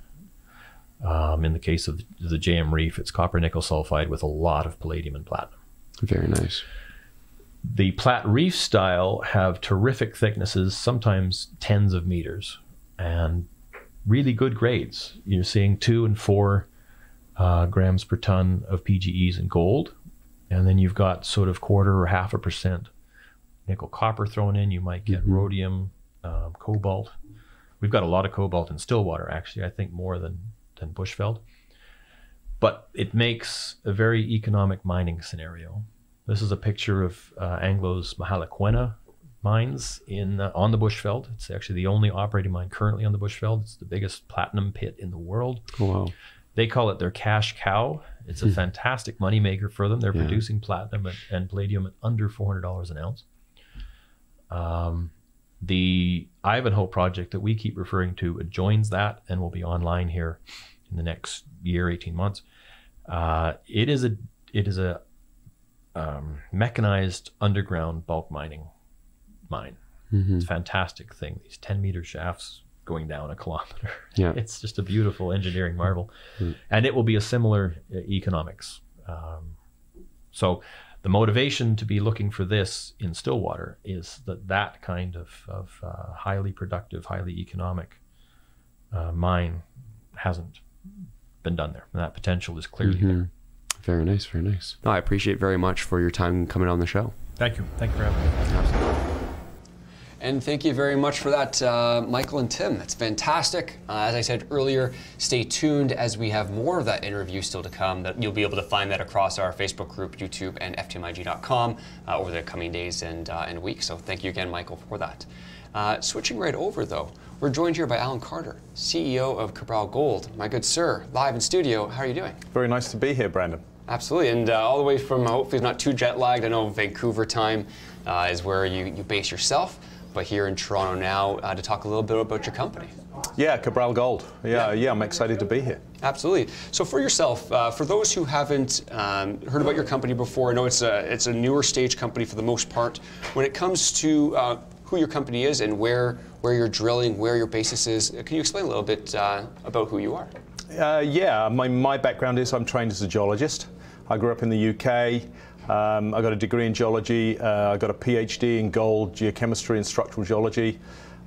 In the case of the JM Reef, it's copper nickel sulfide with a lot of palladium and platinum. Very nice. The Platte Reef style have terrific thicknesses, sometimes tens of meters, and really good grades. You're seeing 2 and 4 grams per ton of PGEs in gold, and then you've got sort of 1/4 or 0.5% nickel copper thrown in. You might get rhodium, cobalt. We've got a lot of cobalt in Stillwater, actually, I think more than Bushveld. But it makes a very economic mining scenario. This is a picture of Anglo's Mahalaquena mines on the Bushveld. It's actually the only operating mine currently on the Bushveld. It's the biggest platinum pit in the world. Oh, wow. They call it their cash cow. It's a fantastic moneymaker for them. They're producing platinum and palladium at under $400 an ounce. The Ivanhoe project that we keep referring to adjoins that and will be online here in the next year, 18 months. It is a mechanized underground bulk mining mine. It's a fantastic thing. These 10-meter shafts going down 1 kilometer. Yeah. It's just a beautiful engineering marvel. And it will be a similar economics. So the motivation to be looking for this in Stillwater is that kind of highly productive, highly economic mine hasn't been done there. And that potential is clearly there. Very nice, very nice. No, I appreciate very much for your time coming on the show. Thank you. Thank you for having me. Absolutely. And thank you very much for that, Michael and Tim. That's fantastic. As I said earlier, stay tuned as we have more of that interview still to come. That you'll be able to find that across our Facebook group, YouTube, and FTMIG.com over the coming days and weeks. So thank you again, Michael, for that. Switching right over, though, we're joined here by Alan Carter, CEO of Cabral Gold. My good sir, live in studio. How are you doing? Very nice to be here, Brandon. Absolutely, and all the way from hopefully not too jet lagged. I know Vancouver time is where you base yourself, but here in Toronto now to talk a little bit about your company. Yeah, Cabral Gold. Yeah, I'm excited to be here. Absolutely. So for yourself, for those who haven't heard about your company before, I know it's a newer stage company for the most part. When it comes to who your company is and where you're drilling, where your basis is, can you explain a little bit about who you are? Yeah, my background is I'm trained as a geologist. I grew up in the UK. I got a degree in geology. I got a PhD in gold, geochemistry and structural geology.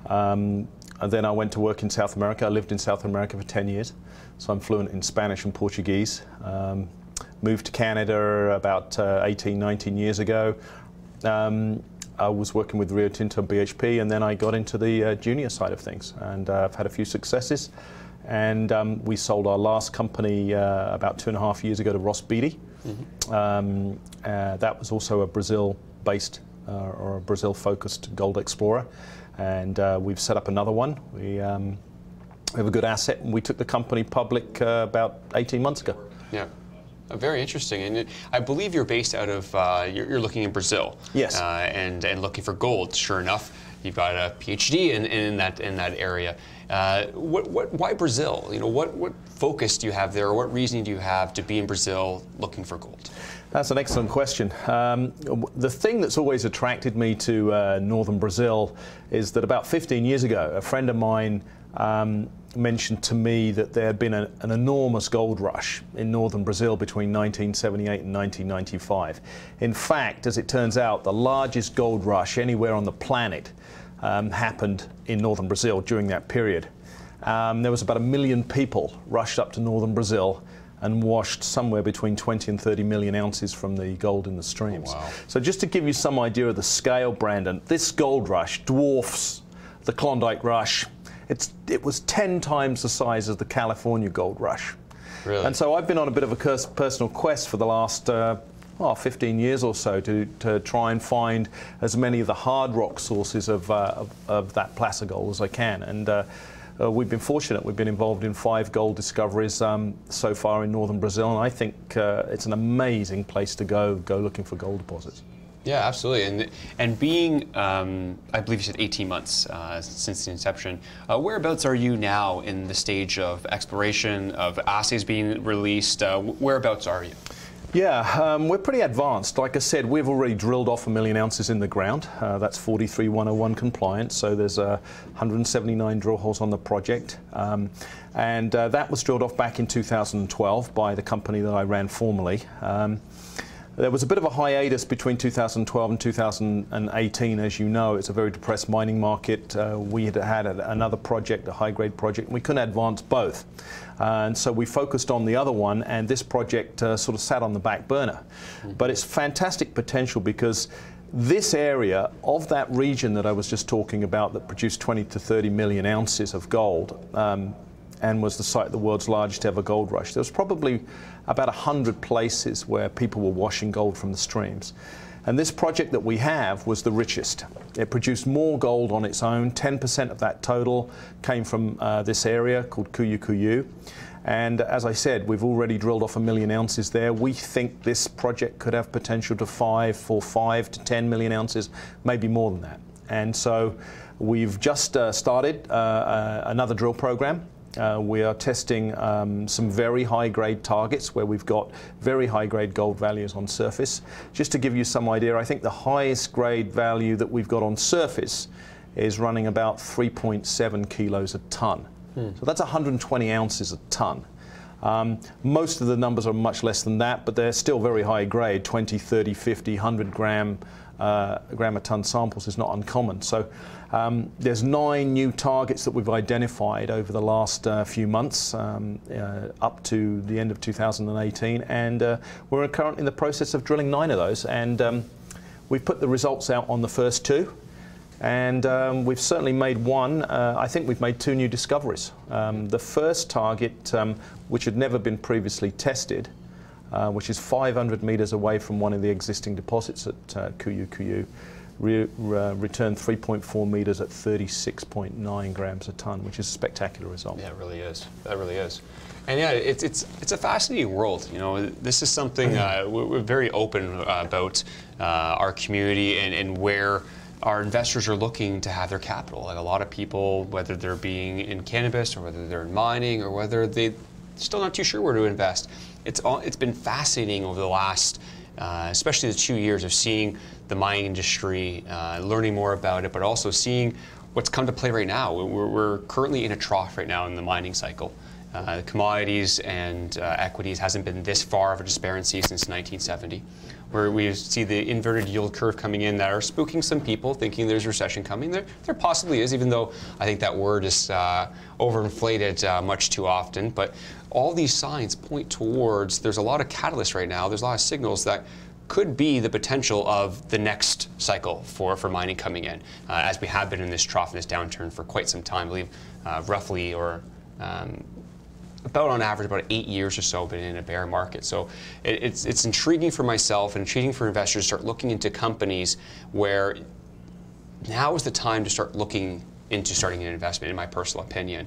And then I went to work in South America. I lived in South America for 10 years, so I'm fluent in Spanish and Portuguese. Moved to Canada about 18, 19 years ago. I was working with Rio Tinto and BHP, and then I got into the junior side of things, and I've had a few successes. And we sold our last company about 2.5 years ago to Ross Beatty. That was also a Brazil-based or a Brazil-focused gold explorer, and we've set up another one. We have a good asset, and we took the company public about 18 months ago. Yeah. Very interesting, and I believe you're based out of, you're looking in Brazil. Yes. And looking for gold, sure enough. You've got a PhD in that area. Why Brazil? You know, what focus do you have there, or what reasoning do you have to be in Brazil looking for gold? That's an excellent question. The thing that's always attracted me to northern Brazil is that about 15 years ago, a friend of mine mentioned to me that there had been an enormous gold rush in northern Brazil between 1978 and 1995. In fact, as it turns out, the largest gold rush anywhere on the planet happened in northern Brazil during that period. There was about 1 million people rushed up to northern Brazil and washed somewhere between 20 and 30 million ounces from the gold in the streams. Oh, wow. So just to give you some idea of the scale, Brandon, this gold rush dwarfs the Klondike rush. It was 10 times the size of the California gold rush. Really? And so I've been on a bit of a personal quest for the last 15 years or so to try and find as many of the hard rock sources of that placer gold as I can. And we've been fortunate. We've been involved in 5 gold discoveries so far in northern Brazil, and I think it's an amazing place to go looking for gold deposits. Yeah, absolutely. And being, I believe you said 18 months since the inception, whereabouts are you now in the stage of exploration, of assays being released? Whereabouts are you? Yeah, we're pretty advanced. Like I said, we've already drilled off 1 million ounces in the ground. That's 43-101 compliant, so there's 179 drill holes on the project. And that was drilled off back in 2012 by the company that I ran formerly. There was a bit of a hiatus between 2012 and 2018, as you know. It's a very depressed mining market. We had another project, a high-grade project, and we couldn't advance both. And so we focused on the other one, and this project sort of sat on the back burner. But it's fantastic potential because this area of that region that I was just talking about that produced 20 to 30 million ounces of gold and was the site of the world's largest ever gold rush. There was probably about 100 places where people were washing gold from the streams. And this project that we have was the richest. It produced more gold on its own. 10% of that total came from this area called Cuiú Cuiú. And as I said, we've already drilled off 1 million ounces there. We think this project could have potential to 5 to 10 million ounces, maybe more than that. And so we've just started another drill program. We are testing some very high-grade targets where we've got very high-grade gold values on surface. Just to give you some idea, I think the highest grade value that we've got on surface is running about 3.7 kilos a ton. So that's 120 ounces a ton. Most of the numbers are much less than that, but they're still very high grade, 20, 30, 50, 100 gram gram a ton samples is not uncommon. So there's 9 new targets that we've identified over the last few months, up to the end of 2018, and we're currently in the process of drilling 9 of those, and we've put the results out on the first 2. And we've certainly made one. I think we've made 2 new discoveries. The first target, which had never been previously tested, which is 500 meters away from one of the existing deposits at Kuyu, returned 3.4 meters at 36.9 grams a ton, which is a spectacular result. Yeah, it really is. That really is. And yeah, it's a fascinating world. You know, this is something we're very open about our community and where our investors are looking to have their capital. Like a lot of people, whether they're being in cannabis or whether they're in mining or whether they're still not too sure where to invest. It's been fascinating over the last, especially the 2 years of seeing the mining industry, learning more about it, but also seeing what's come to play right now. We're currently in a trough right now in the mining cycle. Commodities and equities hasn't been this far of a disparity since 1970, where we see the inverted yield curve coming in that are spooking some people, thinking there's a recession coming. There possibly is, even though I think that word is overinflated much too often. But all these signs point towards there's a lot of catalysts right now. There's a lot of signals that could be the potential of the next cycle for mining coming in, as we have been in this trough and this downturn for quite some time. I believe roughly or about on average about 8 years or so been in a bear market. So it's intriguing for myself and intriguing for investors to start looking into companies where now is the time to start looking into starting an investment, in my personal opinion.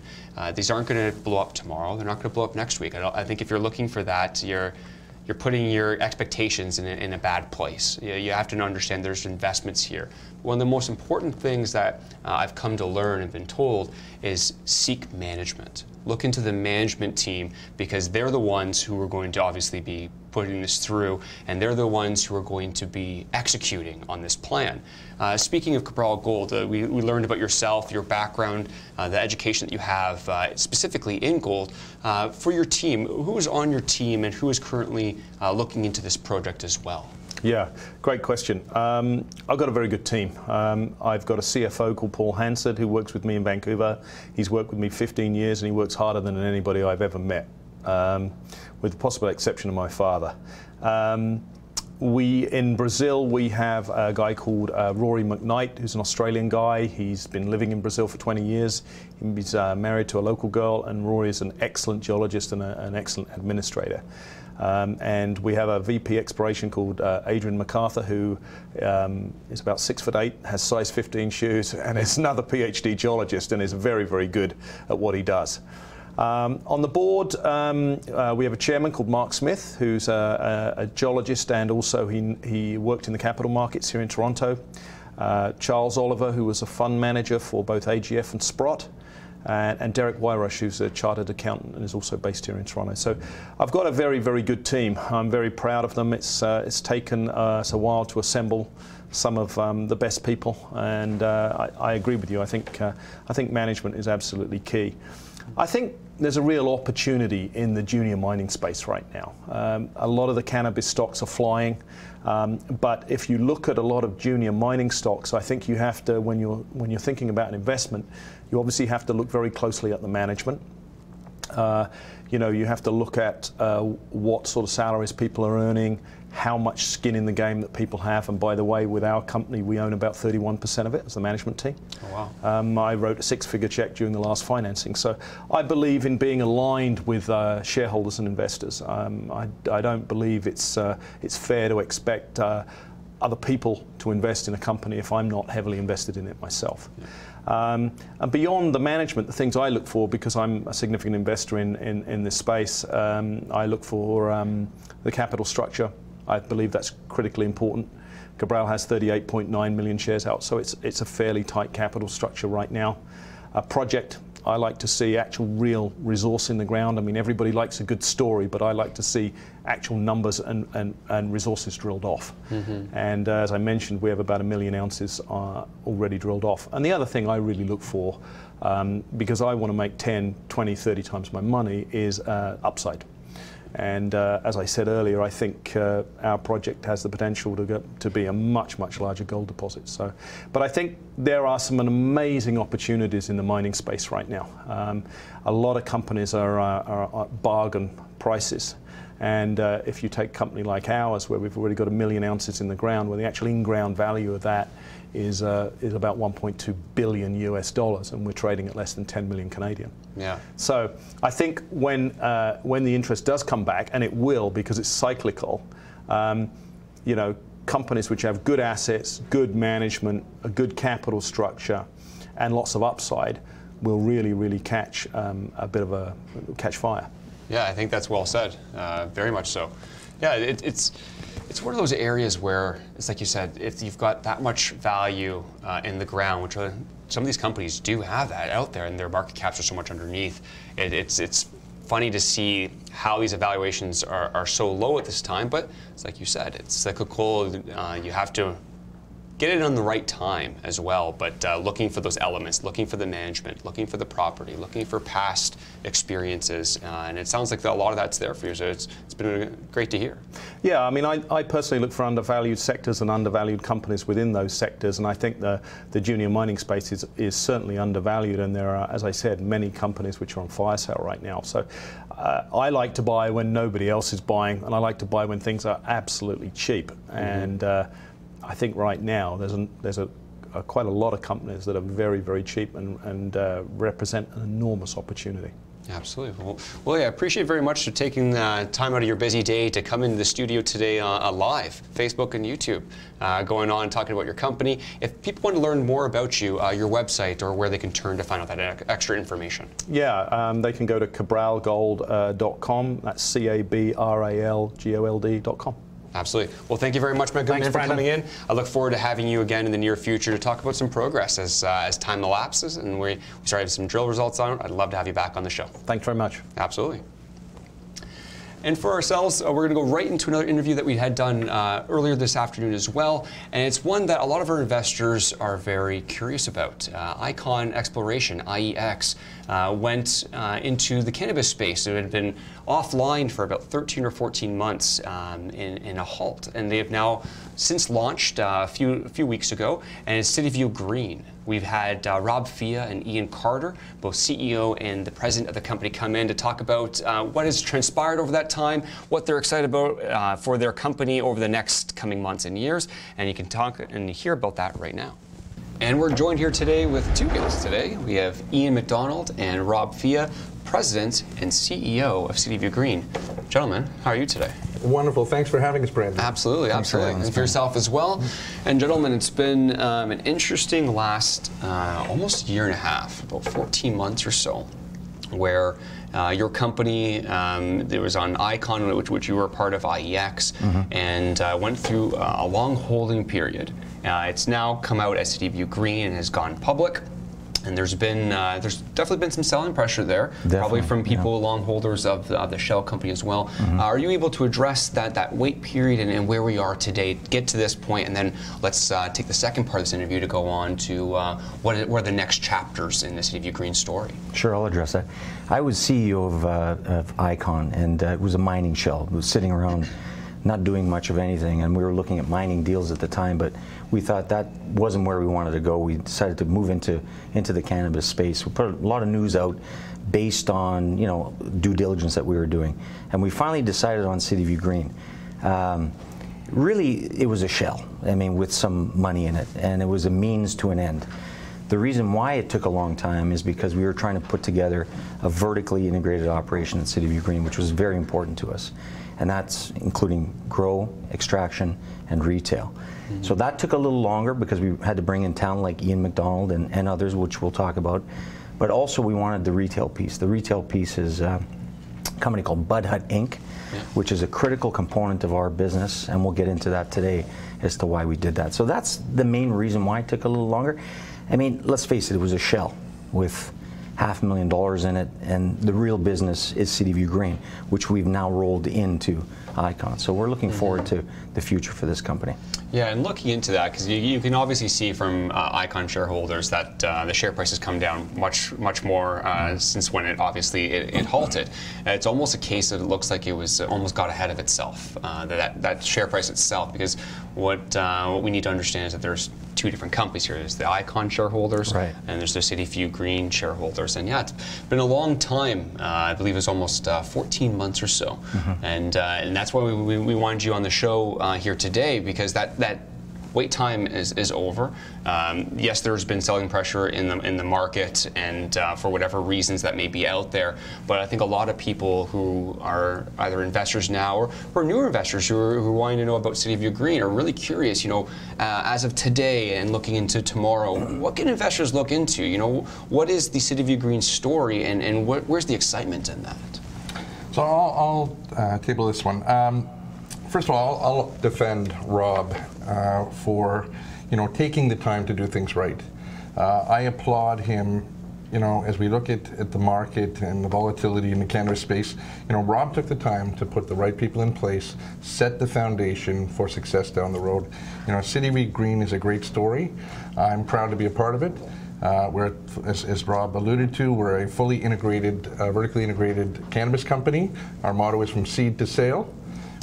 These aren't going to blow up tomorrow. They're not going to blow up next week. I think if you're looking for that, you're putting your expectations in a bad place. You have to understand there's investments here. One of the most important things that I've come to learn and been told is seek management. Look into the management team, because they're the ones who are going to obviously be putting this through, and they're the ones who are going to be executing on this plan. Speaking of Cabral Gold, we learned about yourself, your background, the education that you have specifically in gold. For your team, who is on your team and who is currently looking into this project as well? Yeah, great question. I've got a very good team. I've got a CFO called Paul Hansard who works with me in Vancouver. He's worked with me 15 years and he works harder than anybody I've ever met, with the possible exception of my father. In Brazil, we have a guy called Rory McKnight, who's an Australian guy. He's been living in Brazil for 20 years. He's married to a local girl, and Rory is an excellent geologist and an excellent administrator. And we have a VP exploration called Adrian MacArthur, who is about 6'8", has size 15 shoes, and is another PhD geologist and is very, very good at what he does. On the board, we have a chairman called Mark Smith, who's a geologist, and also he worked in the capital markets here in Toronto. Charles Oliver, who was a fund manager for both AGF and Sprott. And Derek Wyrush, who's a chartered accountant and is also based here in Toronto. So I've got a very, very good team. I'm very proud of them. It's taken us a while to assemble some of the best people, and I agree with you. I think management is absolutely key. I think there's a real opportunity in the junior mining space right now. A lot of the cannabis stocks are flying, but if you look at a lot of junior mining stocks, I think you have to, when you're thinking about an investment, you obviously have to look very closely at the management. You know, you have to look at what sort of salaries people are earning, how much skin in the game that people have. And by the way, with our company, we own about 31% of it as the management team. Oh, wow. I wrote a 6-figure check during the last financing. So I believe in being aligned with shareholders and investors. I don't believe it's fair to expect other people to invest in a company if I'm not heavily invested in it myself. Yeah. And beyond the management, the things I look for, because I'm a significant investor in this space, I look for the capital structure. I believe that's critically important. Cabral has 38.9 million shares out, so it's a fairly tight capital structure right now. A project, I like to see actual real resource in the ground. I mean, everybody likes a good story, but I like to see actual numbers and resources drilled off. Mm-hmm. And as I mentioned, we have about 1 million ounces already drilled off. And the other thing I really look for, because I want to make 10, 20, 30 times my money, is upside. And as I said earlier, I think our project has the potential to be a much, much larger gold deposit. So, but I think there are some amazing opportunities in the mining space right now. A lot of companies are bargain prices. And if you take a company like ours, where we've already got 1 million ounces in the ground, where the actual in-ground value of that is about $1.2 billion US, and we're trading at less than 10 million Canadian. Yeah. So I think when the interest does come back, and it will because it's cyclical, you know, companies which have good assets, good management, a good capital structure, and lots of upside will really, really catch catch fire. Yeah, I think that's well said. Very much so. Yeah, it's one of those areas where it's like you said, if you've got that much value in the ground, which some of these companies do have that out there, and their market caps are so much underneath. It's funny to see how these evaluations are so low at this time, but it's like you said, it's cyclical. You have to get it on the right time as well, but looking for those elements, looking for the management, looking for the property, looking for past experiences, and it sounds like a lot of that's there for you, so it's been great to hear. Yeah, I mean, I personally look for undervalued sectors and undervalued companies within those sectors, and I think the junior mining space is certainly undervalued, and there are, as I said, many companies which are on fire sale right now. So I like to buy when nobody else is buying, and I like to buy when things are absolutely cheap. And I think right now there's quite a lot of companies that are very, very cheap and represent an enormous opportunity. Absolutely. Well, yeah, I appreciate very much for taking time out of your busy day to come into the studio today live, Facebook and YouTube, going on talking about your company. If people want to learn more about you, your website, or where they can turn to find out that extra information. Yeah, they can go to cabralgold.com. That's CABRALGOLD.com. Absolutely. Well, thank you very much, my good man, for coming in. I look forward to having you again in the near future to talk about some progress as time elapses and we start having some drill results on it. I'd love to have you back on the show. Thanks very much. Absolutely. And for ourselves, we're going to go right into another interview that we had done earlier this afternoon as well. And it's one that a lot of our investors are very curious about. Icon Exploration, IEX, went into the cannabis space. It had been offline for about 13 or 14 months in a halt. And they have now since launched a few weeks ago, and it's CityView Green. We've had Rob Fia and Ian Carter, both CEO and the president of the company, come in to talk about what has transpired over that time, what they're excited about for their company over the next coming months and years, and you can talk and hear about that right now. And we're joined here today with two guests today. We have Ian McDonald and Rob Fia, President and CEO of CityView Green. Gentlemen, how are you today? Wonderful. Thanks for having us, Brandon. Absolutely, absolutely. And for yourself as well. And gentlemen, it's been an interesting last almost year and a half, about 14 months or so, where your company, it was on Icon, which you were a part of, IEX, and went through a long holding period. It's now come out as CityView Green and has gone public. And there's definitely been some selling pressure there, probably from people, long holders of the shell company as well. Are you able to address that wait period and where we are today, get to this point, and then let's take the second part of this interview to go on to what are the next chapters in the CityView Green story? Sure, I'll address that. I was CEO of Icon, and it was a mining shell. It was sitting around not doing much of anything, and we were looking at mining deals at the time, but we thought that wasn't where we wanted to go. We decided to move into the cannabis space. We put a lot of news out based on due diligence that we were doing, and we finally decided on CityView Green. Really, it was a shell. I mean, with some money in it, and it was a means to an end. The reason why it took a long time is because we were trying to put together a vertically integrated operation at CityView Green, which was very important to us. And that's including grow, extraction, and retail. So that took a little longer because we had to bring in talent like Ian McDonald and others, which we'll talk about. But also we wanted the retail piece. The retail piece is a company called Bud Hut Inc., which is a critical component of our business, and we'll get into that today as to why we did that. So that's the main reason why it took a little longer. I mean, let's face it, it was a shell with $500,000 in it, and the real business is CityView Green, which we've now rolled into Icon. So we're looking forward to the future for this company. Yeah, and looking into that, because you can obviously see from Icon shareholders that the share price has come down much more since when it halted. It's almost a case that it looks like it was almost got ahead of itself, that share price itself, because what we need to understand is that there's two different companies here. There's the Icon shareholders, right, and there's the CityView Green shareholders. And yeah, it's been a long time. I believe it was almost 14 months or so. And that's why we wanted you on the show here today, because that wait time is over. Yes, there's been selling pressure in the market, and for whatever reasons that may be out there. But I think a lot of people who are either investors now or newer investors who are wanting to know about CityView Green are really curious. You know, as of today and looking into tomorrow, what can investors look into? You know, what is the CityView Green story, and where's the excitement in that? So I'll table this one. First of all, I'll defend Rob for, taking the time to do things right. I applaud him, as we look at the market and the volatility in the cannabis space. Rob took the time to put the right people in place, set the foundation for success down the road. CityView Green is a great story. I'm proud to be a part of it. We're, as Rob alluded to, we're a fully integrated, vertically integrated cannabis company. Our motto is from seed to sale.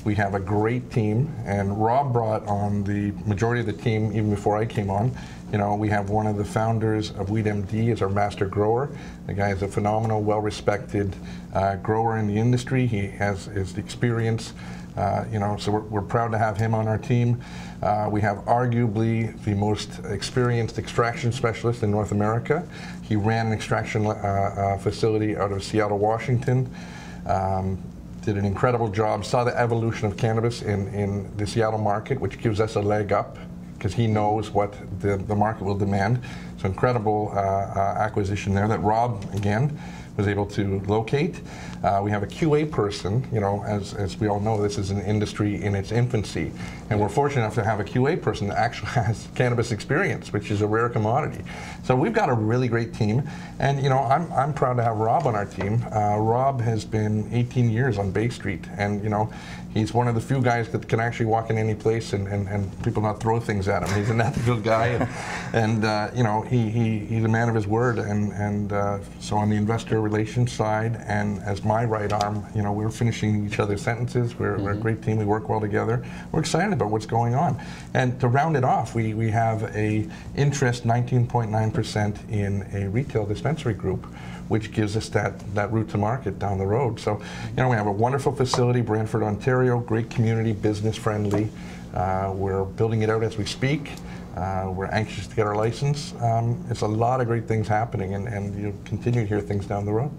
We have a great team, and Rob brought on the majority of the team even before I came on. We have one of the founders of WeedMD as our master grower. The guy is a phenomenal, well-respected grower in the industry. He has his experience, so we're proud to have him on our team. We have arguably the most experienced extraction specialist in North America. He ran an extraction facility out of Seattle, Washington. Did an incredible job, saw the evolution of cannabis in the Seattle market, which gives us a leg up because he knows what the market will demand. So incredible acquisition there that Rob, again, was able to locate. We have a QA person, as we all know, this is an industry in its infancy. And we're fortunate enough to have a QA person that actually has cannabis experience, which is a rare commodity. So we've got a really great team. And, I'm proud to have Rob on our team. Rob has been 18 years on Bay Street. And, he's one of the few guys that can actually walk in any place and people not throw things at him. He's an ethical guy. And he's a man of his word. And so on the investor relations side, and as my right arm, we're finishing each other's sentences. We're a great team. We work well together. We're excited about what's going on. And to round it off, we have a interest 19.9% in a retail dispensary group, which gives us that route to market down the road. So, we have a wonderful facility, Brantford, Ontario, great community, business friendly. We're building it out as we speak. We're anxious to get our license. It's a lot of great things happening, and you'll continue to hear things down the road.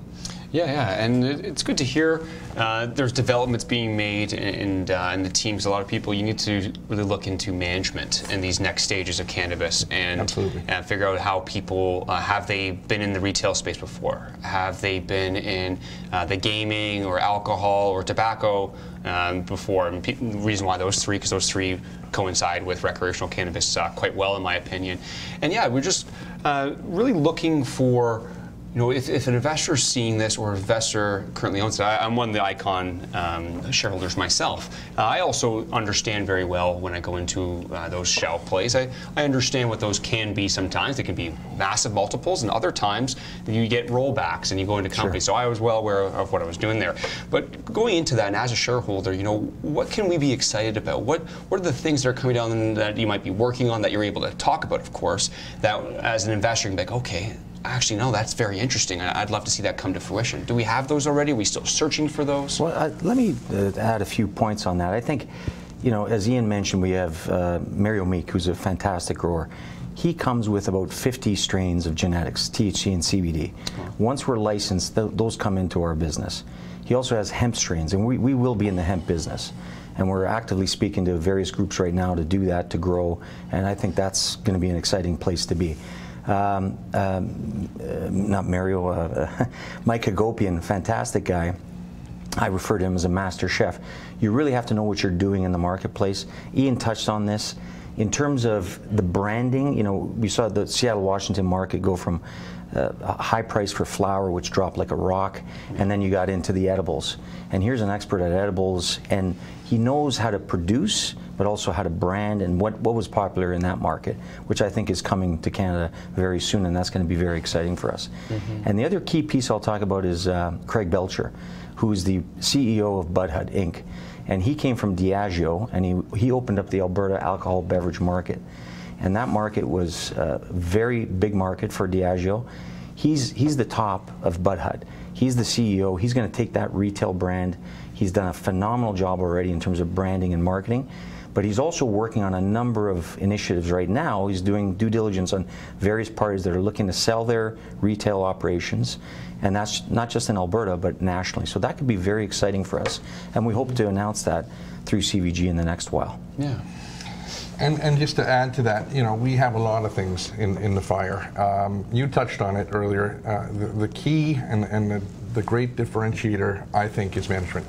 Yeah, and it's good to hear there's developments being made in the teams. A lot of people, you need to really look into management in these next stages of cannabis and figure out how people, have they been in the retail space before? Have they been in the gaming or alcohol or tobacco before? And the reason why those three, because those three coincide with recreational cannabis quite well, in my opinion. And yeah, we're just really looking for, if an investor is seeing this, or an investor currently owns it. I'm one of the Icon shareholders myself. I also understand very well when I go into those shelf plays. I understand what those can be sometimes. They can be massive multiples, and other times you get rollbacks and you go into companies. So I was well aware of what I was doing there. But going into that, and as a shareholder, what can we be excited about? What are the things that are coming down that you might be working on that you're able to talk about, of course, that as an investor you can be like, okay, actually, no, that's very interesting. I'd love to see that come to fruition. Do we have those already? Are we still searching for those? Well, let me add a few points on that. I think, as Ian mentioned, we have Mario Meek, who's a fantastic grower. He comes with about 50 strains of genetics, THC and CBD. Once we're licensed, those come into our business. He also has hemp strains, and we will be in the hemp business. And we're actively speaking to various groups right now to do that, to grow, and I think that's going to be an exciting place to be. Not Mario, Mike Hagopian, fantastic guy. I refer to him as a master chef. You really have to know what you're doing in the marketplace. Ian touched on this. In terms of the branding, you know, we saw the Seattle, Washington market go from a high price for flower, which dropped like a rock, and then you got into the edibles. And here's an expert at edibles, and he knows how to produce, but also how to brand and what was popular in that market, which I think is coming to Canada very soon, and that's going to be very exciting for us. And the other key piece I'll talk about is Craig Belcher, who is the CEO of Budhud Inc. And he came from Diageo, and he opened up the Alberta alcohol beverage market. And that market was a very big market for Diageo. He's the top of Budhud. He's the CEO. He's going to take that retail brand. He's done a phenomenal job already in terms of branding and marketing. But he's also working on a number of initiatives right now. He's doing due diligence on various parties that are looking to sell their retail operations. And that's not just in Alberta, but nationally. So that could be very exciting for us. And we hope to announce that through CVG in the next while. Yeah. And just to add to that, you know, we have a lot of things in the fire. You touched on it earlier. The key and the great differentiator, I think, is management.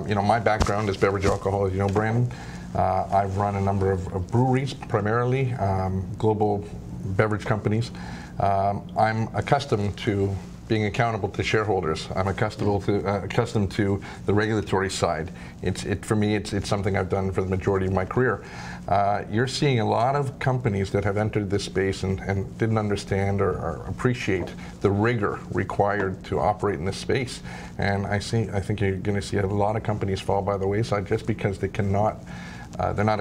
You know, my background is beverage alcohol, as you know, Brandon. I've run a number of breweries, primarily, global beverage companies. I'm accustomed to being accountable to shareholders. I'm accustomed to the regulatory side. For me, it's something I've done for the majority of my career. You're seeing a lot of companies that have entered this space and didn't understand or appreciate the rigor required to operate in this space. And I think you're going to see a lot of companies fall by the wayside just because they cannot. They're not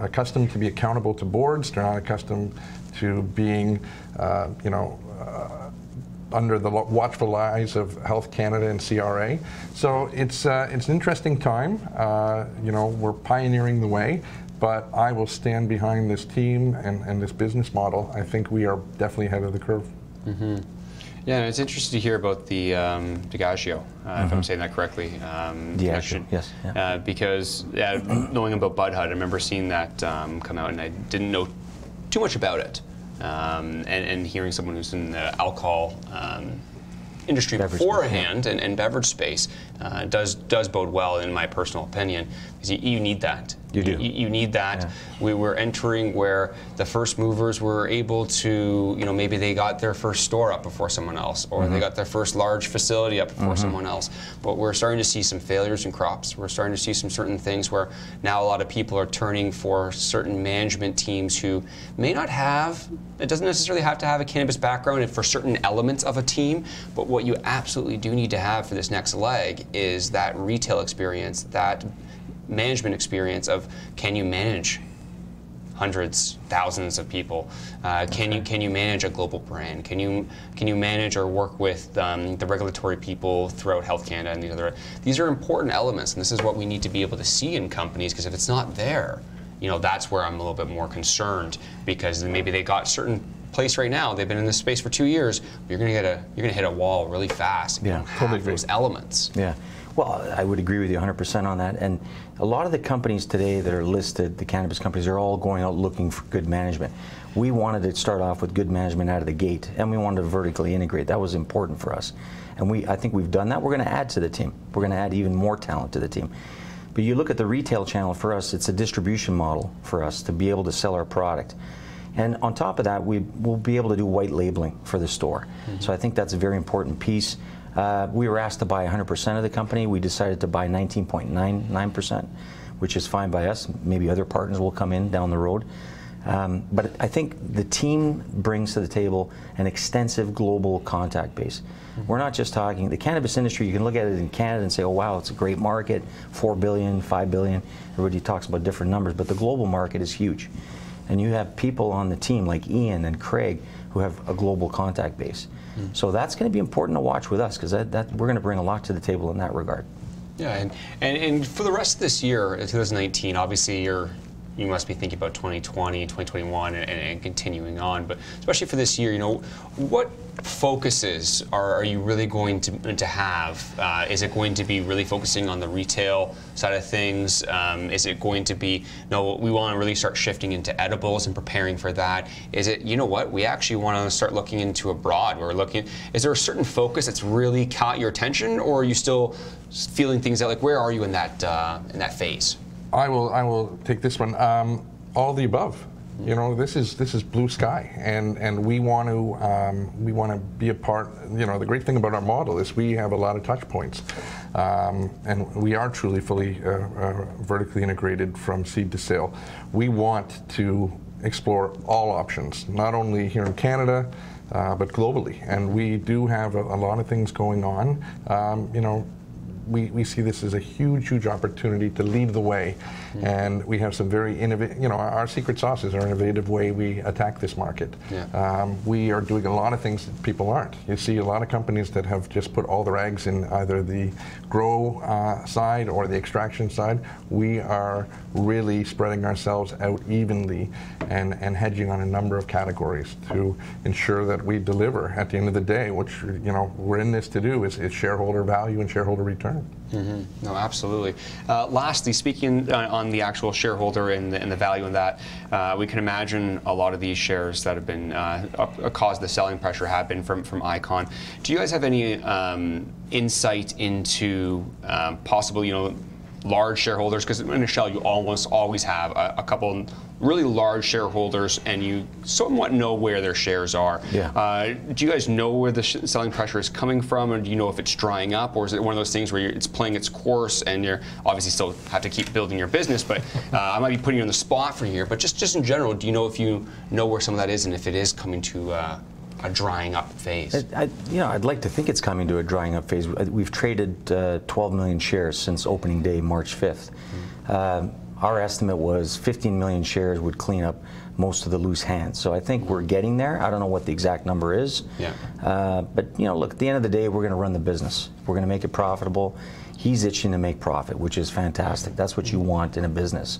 accustomed to be accountable to boards. They're not accustomed to being, you know, under the watchful eyes of Health Canada and CRA. So it's an interesting time. You know, we're pioneering the way, but I will stand behind this team and this business model. I think we are definitely ahead of the curve. Yeah, and it's interesting to hear about the Diageo, if I'm saying that correctly. Diageo, yes. Yeah. Because knowing about Budhud, I remember seeing that come out, and I didn't know too much about it. And hearing someone who's in the alcohol industry beforehand and beverage space does bode well, in my personal opinion, because you need that. You do. You need that. Yeah. We were entering where the first movers were able to, you know, maybe they got their first store up before someone else, or they got their first large facility up before someone else. But we're starting to see some failures in crops. We're starting to see some certain things where now a lot of people are turning for certain management teams who may not have, it doesn't necessarily have to have a cannabis background for certain elements of a team, but what you absolutely do need to have for this next leg is that retail experience, that management experience of, can you manage hundreds, thousands of people? Can you manage a global brand? Can you manage or work with the regulatory people throughout Health Canada and these are important elements, and this is what we need to be able to see in companies, because if it's not there, you know, that's where I'm a little bit more concerned, because maybe they got certain place right now, they've been in this space for 2 years, you're gonna hit a wall really fast. Yeah, totally agree. Those elements. Yeah. Well, I would agree with you 100% on that. And a lot of the companies today that are listed, the cannabis companies, are all going out looking for good management. We wanted to start off with good management out of the gate, and we wanted to vertically integrate. That was important for us. And I think we've done that. We're going to add to the team. We're going to add even more talent to the team. But you look at the retail channel, for us, it's a distribution model for us to be able to sell our product. And on top of that, we will be able to do white labeling for the store. So I think that's a very important piece. We were asked to buy 100% of the company. We decided to buy 19.99%, which is fine by us. Maybe other partners will come in down the road. But I think the team brings to the table an extensive global contact base. We're not just talking, the cannabis industry, you can look at it in Canada and say, oh wow, it's a great market, 4 billion, 5 billion. Everybody talks about different numbers, but the global market is huge. And you have people on the team like Ian and Craig who have a global contact base. So that's going to be important to watch with us, because we're going to bring a lot to the table in that regard. Yeah, and for the rest of this year, 2019, obviously you must be thinking about 2020, 2021, and continuing on. But especially for this year, you know, what focuses are you really going to have? Is it going to be really focusing on the retail side of things? Is it going to be, no, we want to really start shifting into edibles and preparing for that? Is it, you know what, we actually want to start looking into abroad? Is there a certain focus that's really caught your attention, or are you still feeling things out? Like, where are you in that phase? I will take this one. All the above. You know, this is blue sky, and we want to be a part. You know, the great thing about our model is we have a lot of touch points, and we are truly fully vertically integrated from seed to sale. We want to explore all options, not only here in Canada, but globally, and we do have a lot of things going on. You know, we see this as a huge opportunity to lead the way, and we have some very innovative, you know, our secret sauce is our innovative way we attack this market. We are doing a lot of things that people aren't. You see a lot of companies that have just put all their eggs in either the grow side or the extraction side. We are really spreading ourselves out evenly and hedging on a number of categories to ensure that we deliver at the end of the day, which, you know, we're in this to do is shareholder value and shareholder return. No, absolutely. Lastly, speaking on the actual shareholder and the value in that, we can imagine a lot of these shares that have been caused the selling pressure have been from Icon. Do you guys have any insight into possible, you know, large shareholders? Because in a shell, you almost always have a couple really large shareholders, and you somewhat know where their shares are. Do you guys know where the selling pressure is coming from, or do you know if it's drying up, or is it one of those things where it's playing its course and you're obviously still have to keep building your business? But I might be putting you on the spot for here, but just in general, do you know if you know where some of that is and if it is coming to a drying up phase? You know, I'd like to think it's coming to a drying up phase. We've traded 12 million shares since opening day, March 5th. Our estimate was 15 million shares would clean up most of the loose hands. So I think we're getting there. I don't know what the exact number is. But, you know, look, at the end of the day, we're going to run the business. We're going to make it profitable. He's itching to make profit, which is fantastic. That's what you want in a business.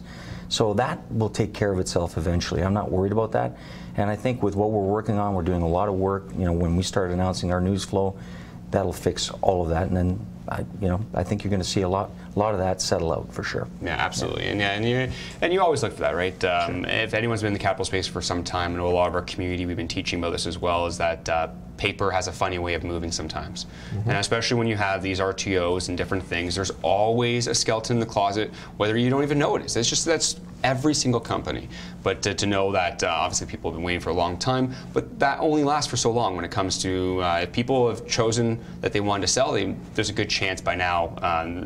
So that will take care of itself eventually. I'm not worried about that. And I think with what we're working on, we're doing a lot of work. You know, when we start announcing our news flow, that'll fix all of that. And then, you know, I think you're going to see a lot of that settle out for sure. Yeah, absolutely. And you always look for that, right? If anyone's been in the capital space for some time, and a lot of our community, we've been teaching about this as well, is that paper has a funny way of moving sometimes. And especially when you have these RTOs and different things, there's always a skeleton in the closet, whether you don't even know it is. It's just that's every single company. But to know that obviously people have been waiting for a long time, but that only lasts for so long when it comes to if people have chosen that they wanted to sell, there's a good chance by now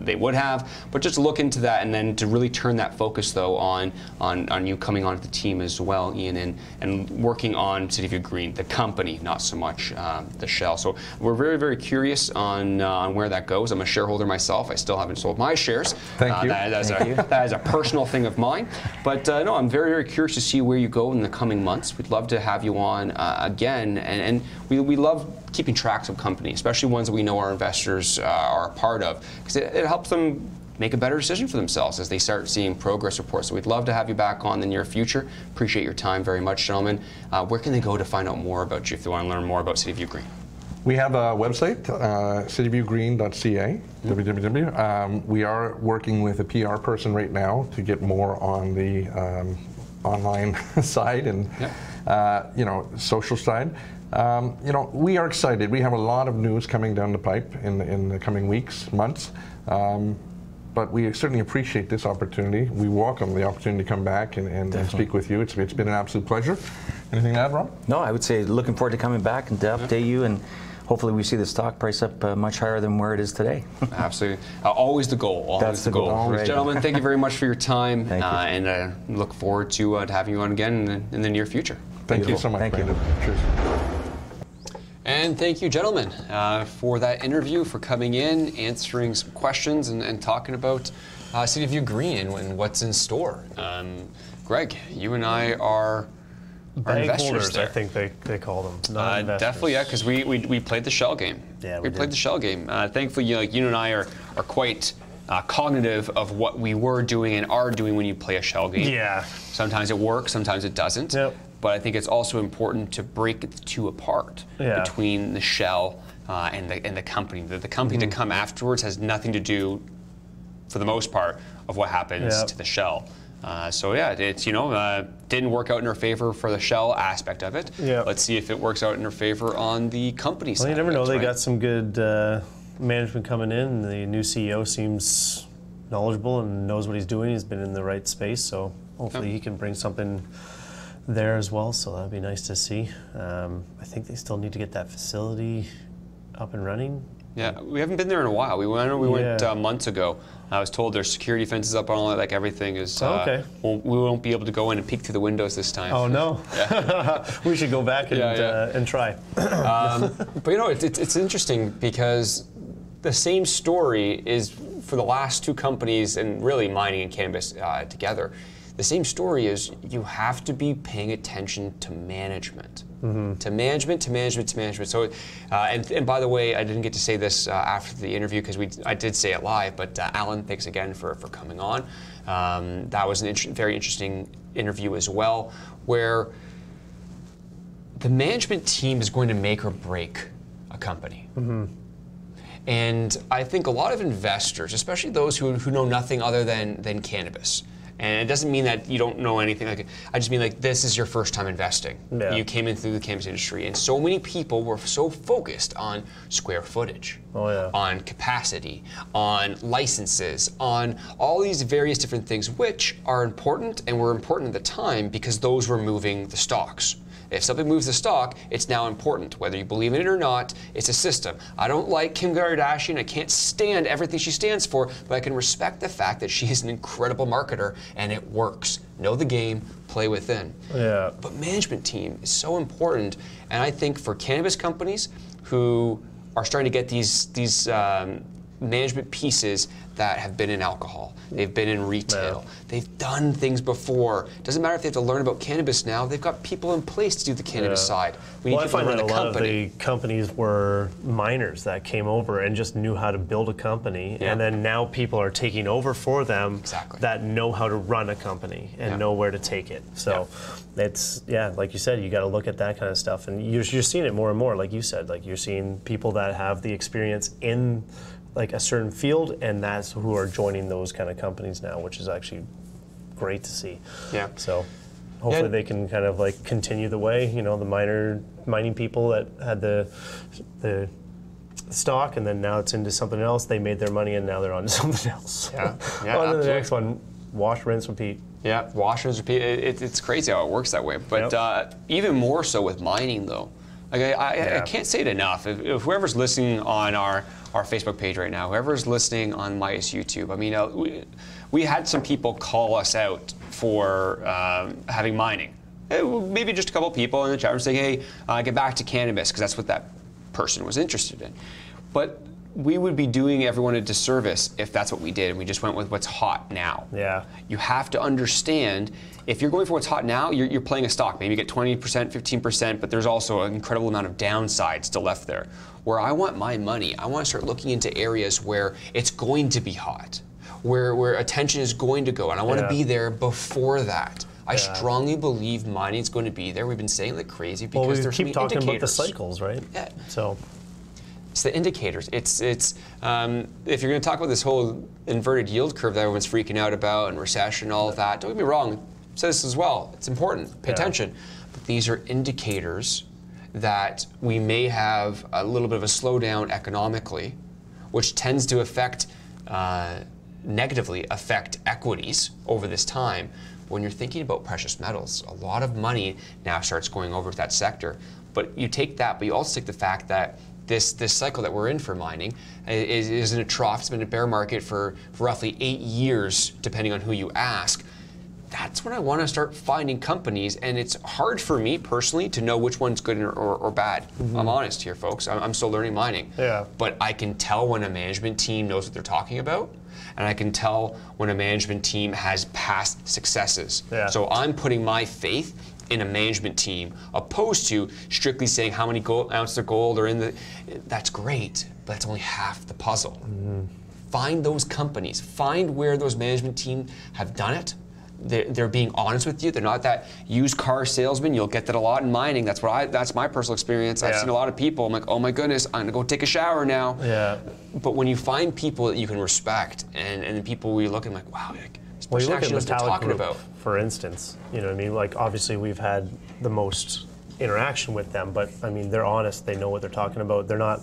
they would have. But just look into that, and then to really turn that focus though on you coming onto the team as well, Ian, and working on CityView Green, the company, not so much the shell. So we're very curious on where that goes. I'm a shareholder myself. I still haven't sold my shares. Thank you. That is a personal thing of mine. But no, I'm very curious to see where you go in the coming months. We'd love to have you on again, and we love keeping track of companies, especially ones that we know our investors are a part of, because it helps them make a better decision for themselves as they start seeing progress reports. So we'd love to have you back on in the near future. Appreciate your time very much, gentlemen. Where can they go to find out more about you if they want to learn more about CityView Green? We have a website, cityviewgreen.ca, www. We are working with a PR person right now to get more on the online side and you know, social side. You know, we are excited. We have a lot of news coming down the pipe in the coming weeks, months. But we certainly appreciate this opportunity. We welcome the opportunity to come back and speak with you. It's been an absolute pleasure. Anything to add, Rob? No, I would say looking forward to coming back and to update you, and hopefully we see the stock price up much higher than where it is today. Absolutely. Always the goal. Always That's the goal. Right. Gentlemen, thank you very much for your time. Thank you. And look forward to having you on again in the near future. Thank you so much, Thank Brandon. you. Cheers. And thank you, gentlemen, for that interview, for coming in, answering some questions, and talking about CityView Green and what's in store. Greg, you and I are Bag holders, there. I think they call them. Not investors. Definitely, yeah, because we played the shell game. Yeah, we played the shell game. Thankfully, you and I are quite cognitive of what we were doing and are doing when you play a shell game. Yeah. Sometimes it works, sometimes it doesn't. Yep. But I think it's also important to break the two apart between the shell and the company. The company that come afterwards has nothing to do, for the most part, of what happens to the shell. So yeah, it's didn't work out in our favor for the shell aspect of it. Yeah. Let's see if it works out in our favor on the company side. Well, you never know. They They got some good management coming in. The new CEO seems knowledgeable and knows what he's doing. He's been in the right space, so hopefully he can bring something there as well. So that'd be nice to see. I think they still need to get that facility up and running. Yeah, we haven't been there in a while. We went months ago. I was told there's security fences up on all that, like everything is. Okay. We won't be able to go in and peek through the windows this time. Oh no! We should go back and try. But you know, it's interesting because the same story is for the last two companies, and really mining and cannabis together. The same story is you have to be paying attention to management. To management. So, and by the way, I didn't get to say this after the interview because I did say it live. But Alan, thanks again for coming on. That was a very interesting interview as well, where the management team is going to make or break a company. And I think a lot of investors, especially those who know nothing other than cannabis. And it doesn't mean that you don't know anything. Like, I just mean like this is your first time investing. Yeah. You came in through the cannabis industry, and so many people were so focused on square footage, on capacity, on licenses, on all these various different things, which are important and were important at the time because those were moving the stocks. If something moves the stock, it's now important. Whether you believe in it or not, it's a system. I don't like Kim Kardashian. I can't stand everything she stands for, but I can respect the fact that she is an incredible marketer and it works. Know the game, play within. Yeah. But management team is so important, and I think for cannabis companies who are starting to get these management pieces that have been in alcohol, they've been in retail, they've done things before. Doesn't matter if they have to learn about cannabis now, they've got people in place to do the cannabis side. We need people to run a company. A lot of the companies were miners that came over and just knew how to build a company, and then now people are taking over for them that know how to run a company and know where to take it. So it's, like you said, you got to look at that kind of stuff, and you're seeing it more and more, like you said, like you're seeing people that have the experience in like a certain field, and that's who are joining those kind of companies now, which is actually great to see. Yeah. So hopefully they can kind of like continue the way, you know, the mining people that had the stock, and then now it's into something else. They made their money, and now they're on to something else. On to the next one. Wash, rinse, repeat. Yeah, wash, rinse, repeat. It's crazy how it works that way. But even more so with mining, though. Like I can't say it enough. If whoever's listening on our Facebook page right now, whoever's listening on Midas YouTube, I mean, we had some people call us out for having mining. Maybe just a couple people in the chat room saying, hey, get back to cannabis, because that's what that person was interested in. But we would be doing everyone a disservice if that's what we did and we just went with what's hot now. Yeah. You have to understand, if you're going for what's hot now, you're playing a stock. Maybe you get 20%, 15%, but there's also an incredible amount of downside still left there. Where I want my money, I want to start looking into areas where it's going to be hot, where attention is going to go, and I want to be there before that. I strongly believe mining is going to be there. We've been saying like crazy because there's so many indicators. We keep talking about the cycles, right? Yeah. So it's the indicators. It's if you're going to talk about this whole inverted yield curve that everyone's freaking out about and recession and all of that, don't get me wrong, I say this as well. It's important. Pay attention. But these are indicators that we may have a little bit of a slowdown economically, which tends to negatively affect equities over this time. When you're thinking about precious metals, a lot of money now starts going over to that sector. But you take that, but you also take the fact that this cycle that we're in for mining is in a trough. It's been a bear market for roughly 8 years, depending on who you ask. That's when I want to start finding companies, and it's hard for me personally to know which one's good or bad. I'm honest here, folks. I'm still learning mining. Yeah. But I can tell when a management team knows what they're talking about, and I can tell when a management team has past successes. Yeah. So I'm putting my faith in a management team, opposed to strictly saying how many ounces of gold are in the. That's great, but that's only half the puzzle. Find those companies. Find where those management teams have done it. They're being honest with you. They're not that used car salesman. You'll get that a lot in mining. That's my personal experience. I've seen a lot of people. I'm like, oh my goodness, I'm gonna go take a shower now. Yeah. But when you find people that you can respect, and the people where you look and like, wow, like, this person actually knows what they're talking about. For instance, you know what I mean? Like, obviously we've had the most interaction with them, but I mean, they're honest. They know what they're talking about. They're not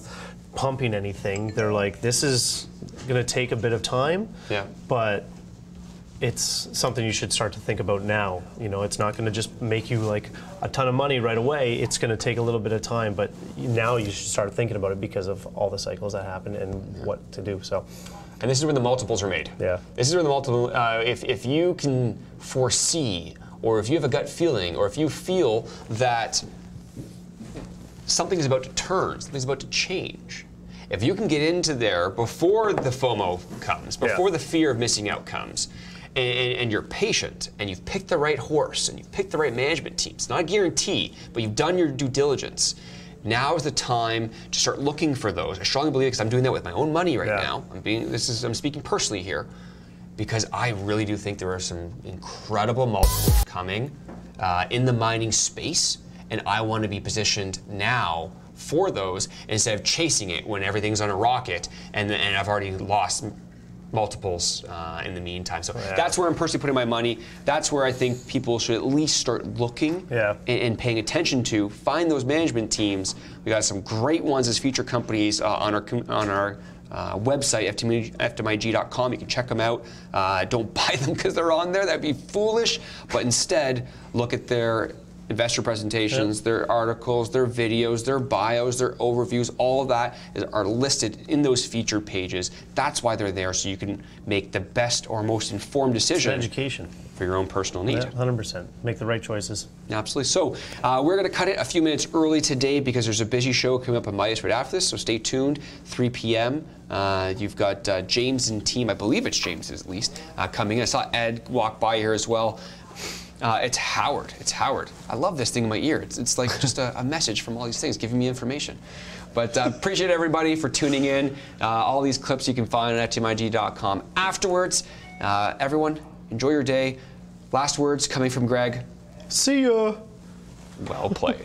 pumping anything. They're like, this is going to take a bit of time, but it's something you should start to think about now. You know, it's not going to just make you like a ton of money right away. It's going to take a little bit of time, but now you should start thinking about it because of all the cycles that happen and what to do. So, and this is where the multiples are made. Yeah. This is where the multiple, if you can foresee, or if you have a gut feeling, or if you feel that something is about to turn, something's about to change, if you can get into there before the FOMO comes, before the fear of missing out comes, and you're patient, and you've picked the right horse, and you've picked the right management team. It's not a guarantee, but you've done your due diligence. Now is the time to start looking for those. I strongly believe, because I'm doing that with my own money right now. I'm speaking personally here, because I really do think there are some incredible multiples coming in the mining space, and I want to be positioned now for those instead of chasing it when everything's on a rocket and I've already lost multiples in the meantime. So that's where I'm personally putting my money. That's where I think people should at least start looking and paying attention to. Find those management teams. We got some great ones as feature companies on our website, FTMIG.com. You can check them out. Don't buy them because they're on there. That'd be foolish. But instead, look at their investor presentations, their articles, their videos, their bios, their overviews, all of that are listed in those featured pages. That's why they're there, so you can make the best or most informed decision. It's education. For your own personal need. 100%. Make the right choices. Absolutely. So we're going to cut it a few minutes early today because there's a busy show coming up on Midas right after this, so stay tuned. 3 p.m. You've got James and team, I believe it's James at least, coming in. I saw Ed walk by here as well. It's Howard. It's Howard. I love this thing in my ear. It's like just a message from all these things, giving me information. But appreciate everybody for tuning in. All these clips you can find on FTMIG.com afterwards. Everyone, enjoy your day. Last words coming from Greg. See ya. Well played.